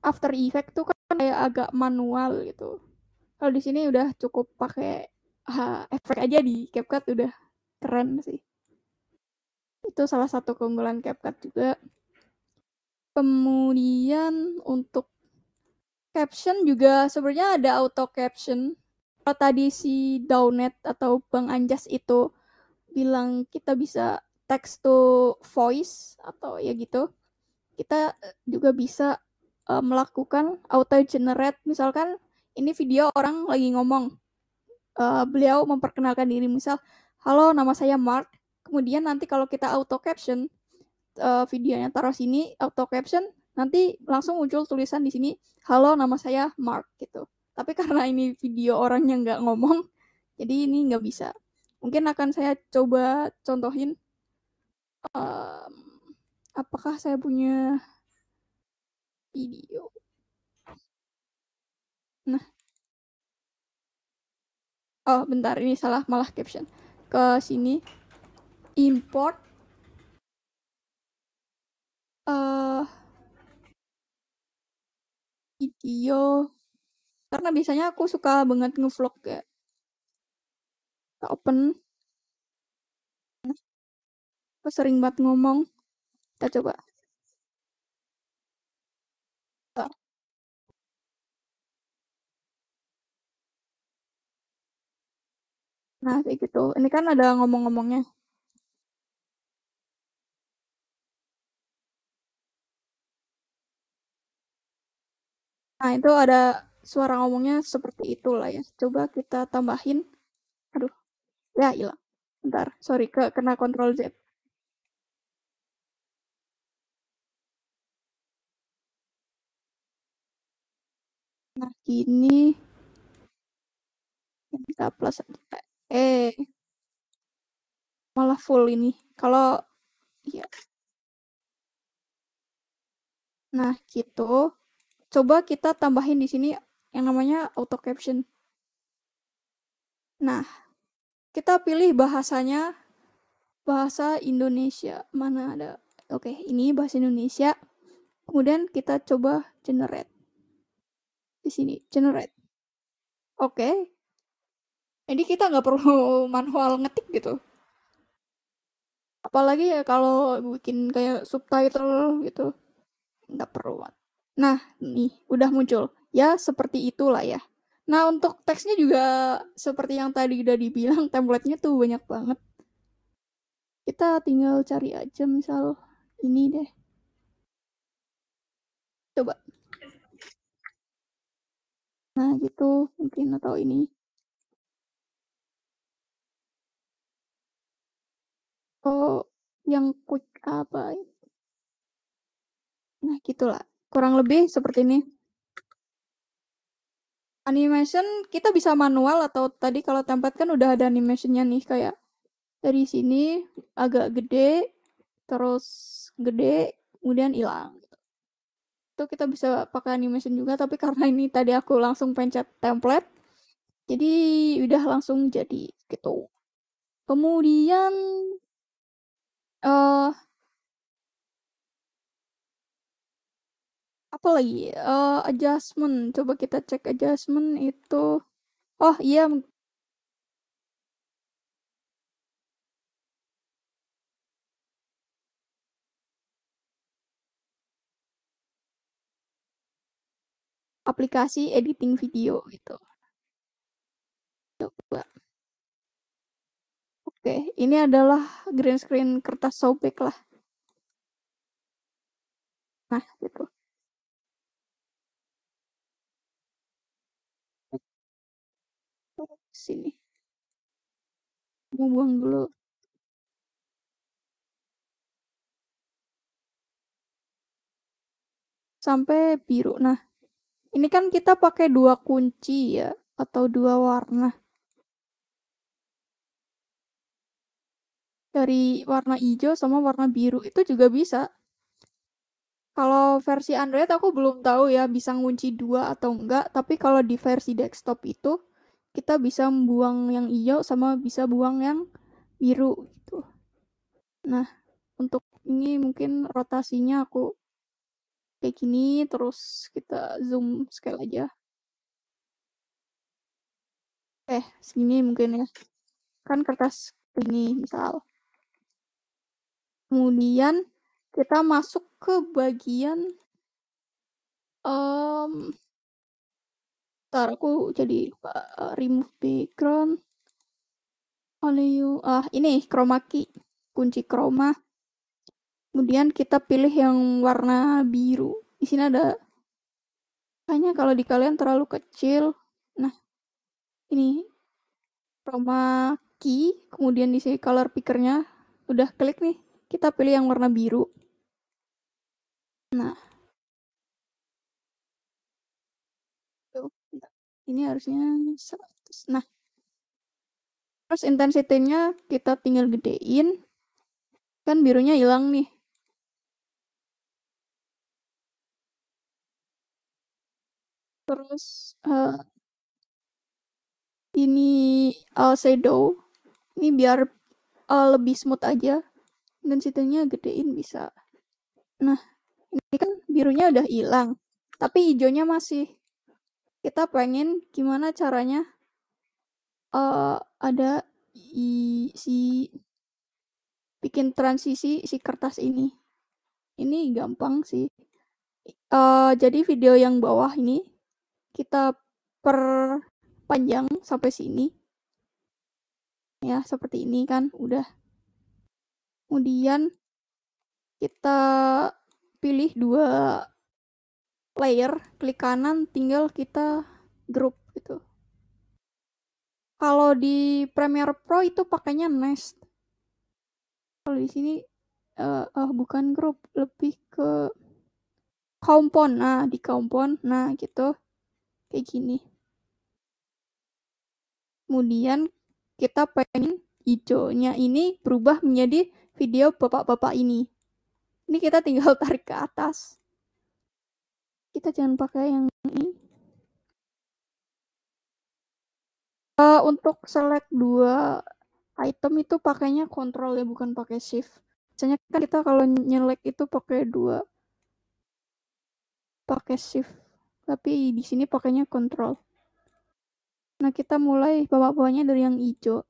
Speaker 1: After Effects tuh kan kayak agak manual gitu. Kalau di sini udah cukup pakai efek aja di CapCut udah keren sih. Itu salah satu keunggulan CapCut juga. Kemudian untuk caption juga sebenarnya ada auto caption. Kalau tadi si Downet atau Bang Anjas itu bilang kita bisa text to voice atau ya gitu, kita juga bisa melakukan auto generate. Misalkan ini video orang lagi ngomong, beliau memperkenalkan diri, misal halo nama saya Mark, kemudian nanti kalau kita auto caption videonya taruh sini auto caption, nanti langsung muncul tulisan di sini halo nama saya Mark gitu. Tapi karena ini video orangnya nggak ngomong, jadi ini nggak bisa. Mungkin akan saya coba contohin. um, Apakah saya punya video. Nah, oh bentar, ini salah malah caption. Ke sini import uh, video, karena biasanya aku suka banget ngevlog ya. Kita open. Aku sering banget ngomong. Kita coba. Nah, kayak gitu. Ini kan ada ngomong-ngomongnya. Nah, itu ada suara ngomongnya seperti itulah ya. Coba kita tambahin. Aduh, ya hilang. Bentar, sorry, kena Ctrl Z. Nah, gini. Kita plus. Eh, malah full ini. Kalau, ya. Nah, gitu. Coba kita tambahin di sini yang namanya auto caption. Nah, kita pilih bahasanya bahasa Indonesia. Mana ada? Oke, ini bahasa Indonesia. Kemudian kita coba generate. Di sini, generate. Oke. Jadi kita nggak perlu manual ngetik gitu. Apalagi ya kalau bikin kayak subtitle gitu. Nggak perlu. Nah, nih, udah muncul. Ya, seperti itulah ya. Nah, untuk teksnya juga seperti yang tadi udah dibilang, template-nya tuh banyak banget. Kita tinggal cari aja misal ini deh. Coba. Nah, gitu mungkin atau ini. Oh, yang quick apa? Nah, gitulah. Kurang lebih seperti ini. Animation kita bisa manual atau tadi kalau template kan udah ada animationnya nih kayak dari sini agak gede, terus gede, kemudian hilang. Itu kita bisa pakai animation juga, tapi karena ini tadi aku langsung pencet template, jadi udah langsung jadi gitu. Kemudian eh apa lagi? Adjustment. Coba kita cek adjustment itu. Oh iya, aplikasi editing video gitu. Coba. Oke, ini adalah green screen kertas sobek lah. Nah, gitu. Sini. Mau buang dulu. Sampai biru. Nah, ini kan kita pakai dua kunci ya, atau dua warna. Dari warna hijau sama warna biru. Itu juga bisa. Kalau versi Android aku belum tahu ya bisa ngunci dua atau enggak, tapi kalau di versi desktop itu kita bisa buang yang hijau sama bisa buang yang biru gitu. Nah, untuk ini mungkin rotasinya aku kayak gini, terus kita zoom scale aja. Segini mungkin ya. Kan kertas ini misal. Kemudian kita masuk ke bagian ntar aku jadi lupa, remove background. Only you. Ini chroma key. Kunci chroma. Kemudian kita pilih yang warna biru. Di sini ada kayaknya kalau di kalian terlalu kecil. Nah, ini chroma key, kemudian di sini color pickernya udah klik nih. Kita pilih yang warna biru. Nah, tuh. Ini harusnya 100. Nah, terus intensity-nya kita tinggal gedein. Kan birunya hilang nih. Terus ini shadow. Ini biar lebih smooth aja. Intensity-nya gedein bisa. Nah, ini kan birunya udah hilang. Tapi hijaunya masih. Kita pengen gimana caranya ada si bikin transisi si kertas ini. Ini gampang sih. Jadi video yang bawah ini kita perpanjang sampai sini. Ya, seperti ini kan udah. Kemudian kita pilih dua layer, klik kanan, tinggal kita group gitu. Kalau di Premiere Pro itu pakainya nest. Kalau di sini bukan group, lebih ke compound. Nah, di compound, nah gitu, kayak gini. Kemudian kita pengen hijaunya ini berubah menjadi video bapak-bapak ini. Ini kita tinggal tarik ke atas. Kita jangan pakai yang ini. Untuk select dua item itu pakainya control ya, bukan pakai shift. Biasanya kan kita kalau nyelek itu pakai dua, pakai shift. Tapi di sini pakainya control. Nah, kita mulai bawah-bawahnya dari yang hijau.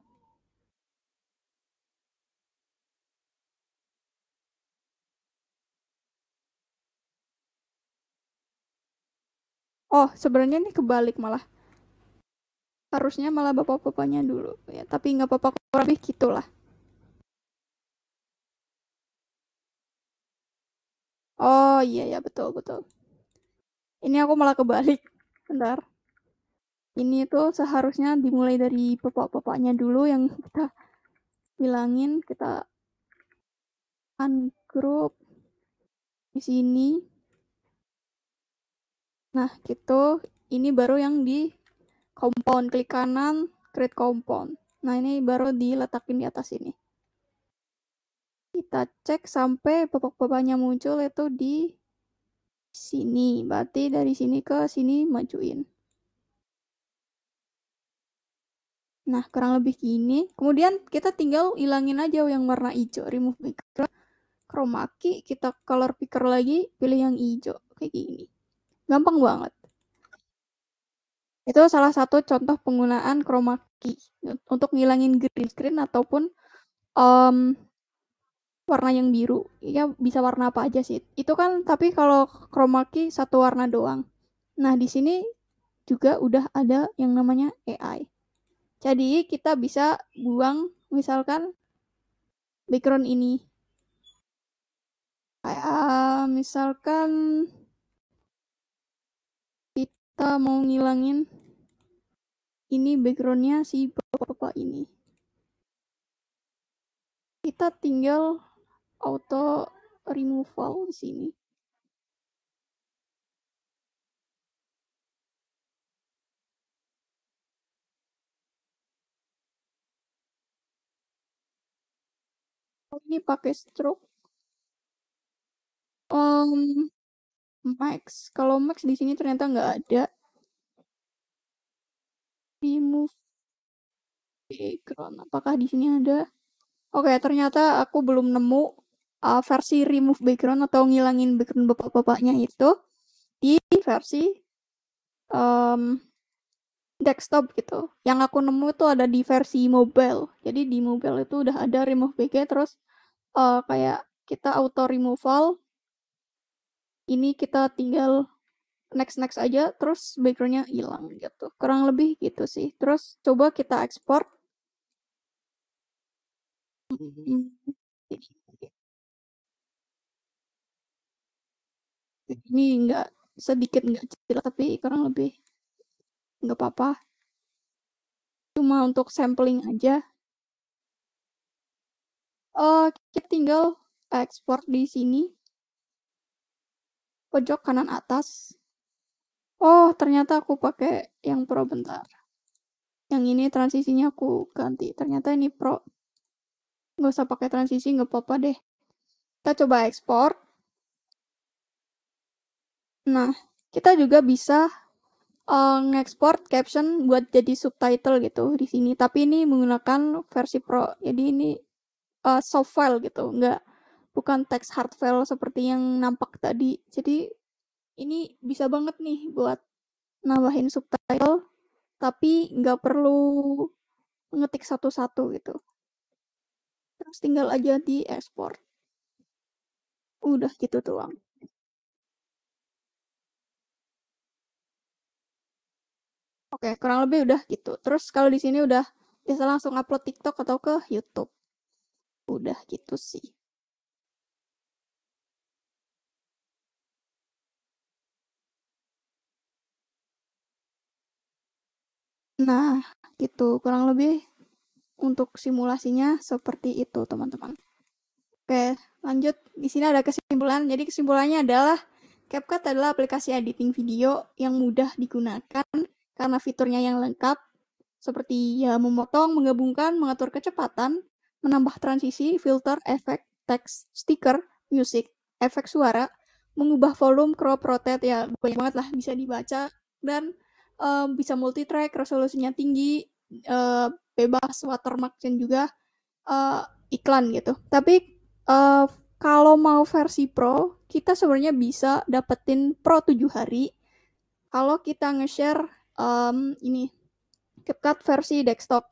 Speaker 1: Oh, sebenarnya ini kebalik malah. Harusnya malah bapak-bapaknya dulu. Ya, tapi nggak apa-apa, kurang lebih gitulah. Oh iya ya, betul betul. Ini aku malah kebalik. Bentar. Ini tuh seharusnya dimulai dari bapak-bapaknya dulu yang kita bilangin, kita ungroup di sini. Nah, gitu. Ini baru yang di compound, klik kanan, create compound. Nah, ini baru diletakin di atas ini. Kita cek sampai bapak-bapaknya muncul itu di sini. Berarti dari sini ke sini majuin. Nah, kurang lebih gini. Kemudian kita tinggal hilangin aja yang warna hijau. Remove background. Chroma key, kita color picker lagi, pilih yang hijau. Kayak gini. Gampang banget. Itu salah satu contoh penggunaan chroma key untuk ngilangin green screen ataupun warna yang biru. Ya bisa warna apa aja sih. Itu kan tapi kalau chroma key satu warna doang. Nah, di sini juga udah ada yang namanya AI. Jadi kita bisa buang misalkan background ini. Kayak misalkan kita mau ngilangin ini backgroundnya si bapak-bapak ini. Kita tinggal auto removal di sini. Ini pakai stroke. Max. Kalau Max di sini ternyata nggak ada. Remove background. Apakah di sini ada? Oke, ternyata aku belum nemu versi remove background atau ngilangin background bapak-bapaknya itu di versi desktop gitu. Yang aku nemu itu ada di versi mobile. Jadi di mobile itu udah ada remove background terus kayak kita auto removal. Ini kita tinggal next aja terus backgroundnya hilang gitu. Kurang lebih gitu sih. Terus coba kita ekspor. Ini nggak sedikit nggak jelas tapi kurang lebih nggak apa-apa. Cuma untuk sampling aja. Kita tinggal ekspor di sini pojok kanan atas. Oh, ternyata aku pakai yang Pro bentar. Yang ini transisinya aku ganti. Ternyata ini Pro. Nggak usah pakai transisi, nggak apa-apa deh. Kita coba ekspor. Nah, kita juga bisa ngekspor caption buat jadi subtitle gitu di sini. Tapi ini menggunakan versi Pro. Jadi ini soft file gitu, bukan teks hard file seperti yang nampak tadi. Jadi ini bisa banget nih buat nambahin subtitle, tapi nggak perlu ngetik satu-satu gitu. Terus tinggal aja di export. Udah gitu doang. Oke, kurang lebih udah gitu. Terus kalau di sini udah bisa langsung upload TikTok atau ke YouTube. Udah gitu sih. Nah, gitu kurang lebih untuk simulasinya seperti itu, teman-teman. Oke, lanjut. Di sini ada kesimpulan. Jadi kesimpulannya adalah CapCut adalah aplikasi editing video yang mudah digunakan karena fiturnya yang lengkap seperti ya memotong, menggabungkan, mengatur kecepatan, menambah transisi, filter, efek, teks, stiker, musik, efek suara, mengubah volume, crop, rotate, ya banyak banget lah bisa dibaca dan bisa multi-track, resolusinya tinggi, bebas watermark dan juga iklan gitu. Tapi kalau mau versi Pro, kita sebenarnya bisa dapetin Pro 7 hari kalau kita nge-share ini CapCut versi desktop.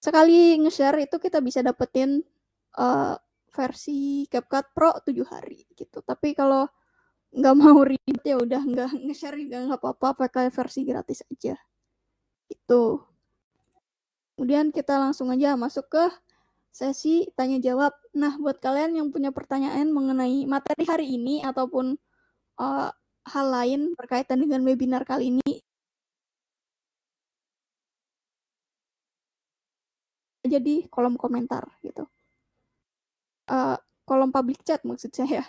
Speaker 1: Sekali nge-share itu kita bisa dapetin versi CapCut Pro 7 hari gitu. Tapi kalau nggak mau ribet ya udah nggak nge-share juga nggak apa-apa, pakai versi gratis aja. Itu. Kemudian kita langsung aja masuk ke sesi tanya jawab. Nah, buat kalian yang punya pertanyaan mengenai materi hari ini ataupun hal lain berkaitan dengan webinar kali ini, aja di kolom komentar gitu. Kolom public chat maksud saya.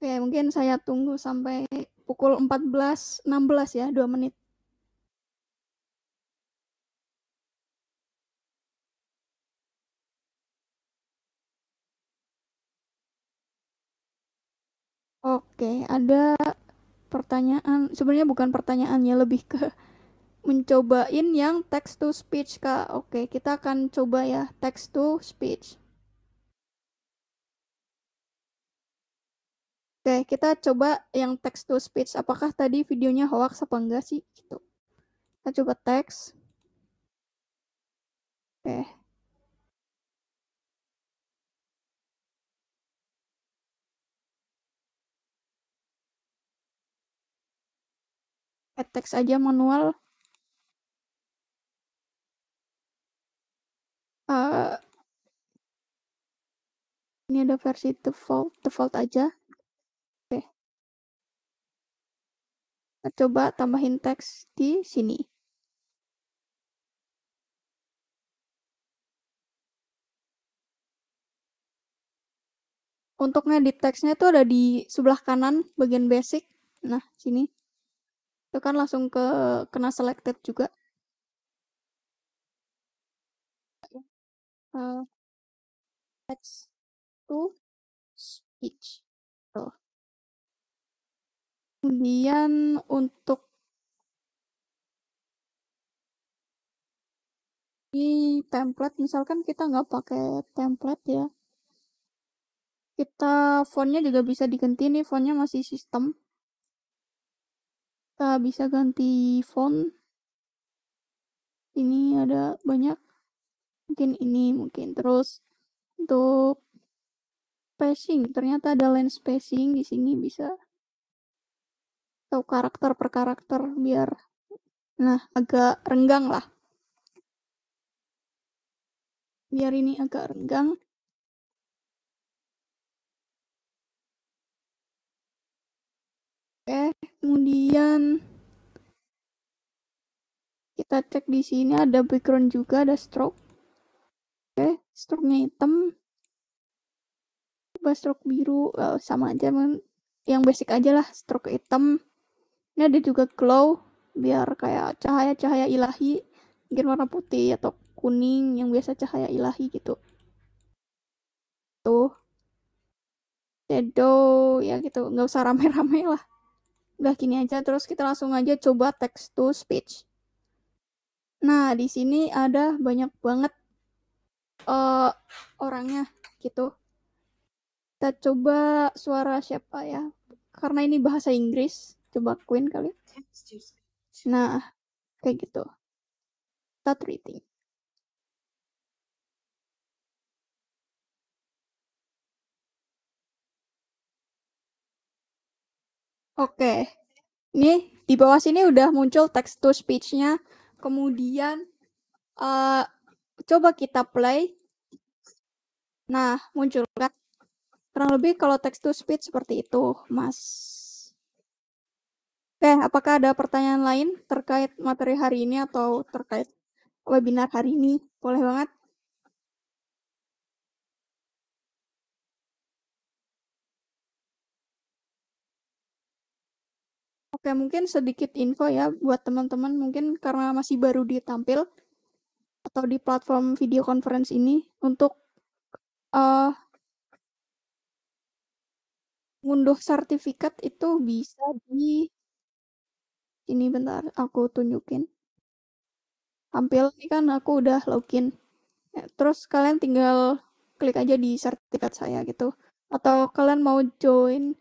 Speaker 1: Oke, mungkin saya tunggu sampai pukul 14.16 ya, 2 menit. Oke, ada pertanyaan, sebenarnya bukan pertanyaannya, lebih ke mencobain yang text to speech, Kak. Oke, kita akan coba ya text to speech. Oke, kita coba yang text to speech. Apakah tadi videonya hoax apa enggak sih? Gitu. Kita coba teks. Oke, teks aja manual. Uh, ini ada versi default aja. Oke, kita coba tambahin teks di sini. Untuk ngedit teksnya itu ada di sebelah kanan bagian basic. Nah, sini. Itu kan langsung kena selected juga. Uh, text to speech. Tuh. Kemudian untuk di template, misalkan kita nggak pakai template ya. Kita fontnya juga bisa diganti nih, fontnya masih sistem. Kita bisa ganti font. Ini ada banyak. Mungkin ini, mungkin. Terus untuk spacing, ternyata ada line spacing di sini bisa. Atau karakter per karakter biar, nah, agak renggang lah. Biar ini agak renggang. Oke, kemudian kita cek di sini ada background juga, ada stroke. Oke, stroke-nya hitam. Coba stroke biru, sama aja, yang basic aja lah, stroke hitam. Ini ada juga glow, biar kayak cahaya-cahaya ilahi, mungkin warna putih atau kuning yang biasa cahaya ilahi gitu. Tuh, shadow, ya gitu, nggak usah rame-rame lah. Udah gini aja, terus kita langsung aja coba text to speech. Nah, di sini ada banyak banget uh, orangnya gitu. Kita coba suara siapa ya? Karena ini bahasa Inggris, coba Queen kali. Nah, kayak gitu. Start reading. Oke, ini di bawah sini udah muncul text to speech-nya. Kemudian uh, coba kita play. Nah, muncul kan? Kurang lebih kalau text to speech seperti itu, Mas. Oke, apakah ada pertanyaan lain terkait materi hari ini atau terkait webinar hari ini? Boleh banget. Oke, mungkin sedikit info ya buat teman-teman, mungkin karena masih baru ditampil atau di platform video conference ini, untuk uh, ngunduh sertifikat itu bisa di ini, bentar aku tunjukin. Tampil ini kan aku udah login. Ya, terus kalian tinggal klik aja di sertifikat saya gitu. Atau kalian mau join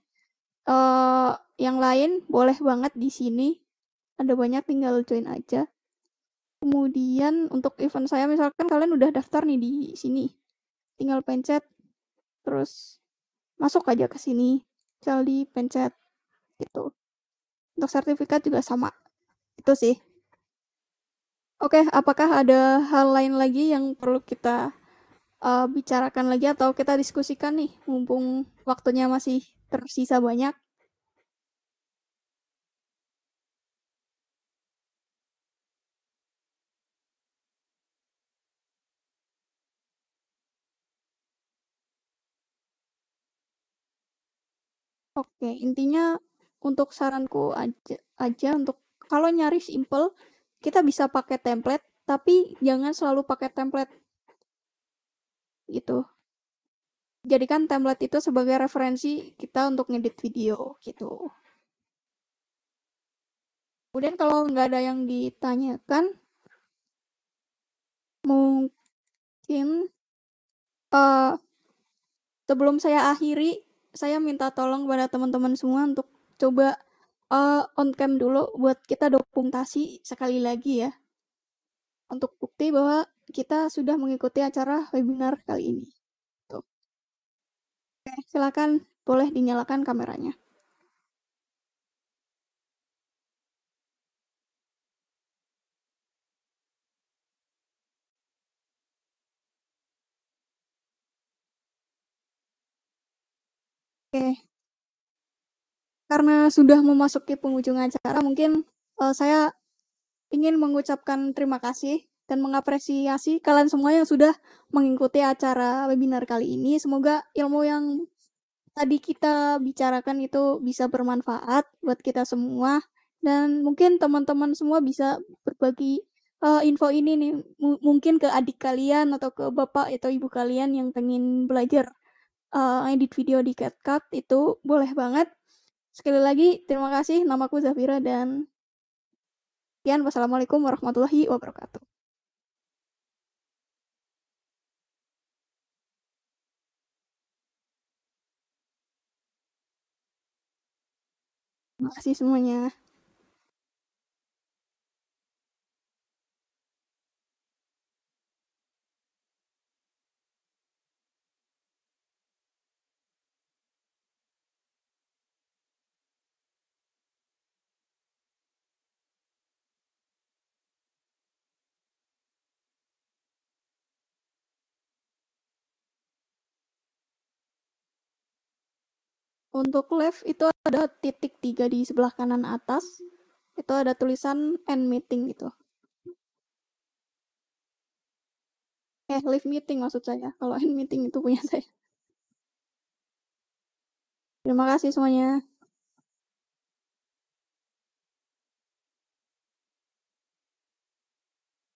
Speaker 1: uh, yang lain, boleh banget di sini. Ada banyak, tinggal join aja. Kemudian untuk event saya, misalkan kalian udah daftar nih di sini, tinggal pencet, terus masuk aja ke sini, tinggal dipencet gitu. Untuk sertifikat juga sama. Itu sih. Oke, apakah ada hal lain lagi yang perlu kita bicarakan lagi atau kita diskusikan nih, mumpung waktunya masih tersisa banyak? Oke, intinya untuk saranku aja untuk kalau nyari simple, kita bisa pakai template, tapi jangan selalu pakai template itu. Jadikan template itu sebagai referensi kita untuk ngedit video gitu. Kemudian kalau nggak ada yang ditanyakan, mungkin uh, sebelum saya akhiri, saya minta tolong kepada teman-teman semua untuk coba on cam dulu buat kita dokumentasi sekali lagi ya. Untuk bukti bahwa kita sudah mengikuti acara webinar kali ini. Tuh. Oke, silakan boleh dinyalakan kameranya. Oke, karena sudah memasuki penghujung acara, mungkin saya ingin mengucapkan terima kasih dan mengapresiasi kalian semua yang sudah mengikuti acara webinar kali ini. Semoga ilmu yang tadi kita bicarakan itu bisa bermanfaat buat kita semua dan mungkin teman-teman semua bisa berbagi info ini nih mungkin ke adik kalian atau ke bapak atau ibu kalian yang pengen belajar edit video di CapCut itu boleh banget. Sekali lagi terima kasih, namaku Zafira dan sekian, wassalamualaikum warahmatullahi wabarakatuh. Terima kasih semuanya. Untuk live itu ada titik 3 di sebelah kanan atas. Itu ada tulisan end meeting gitu. Live meeting maksud saya. Kalau end meeting itu punya saya. Terima kasih semuanya.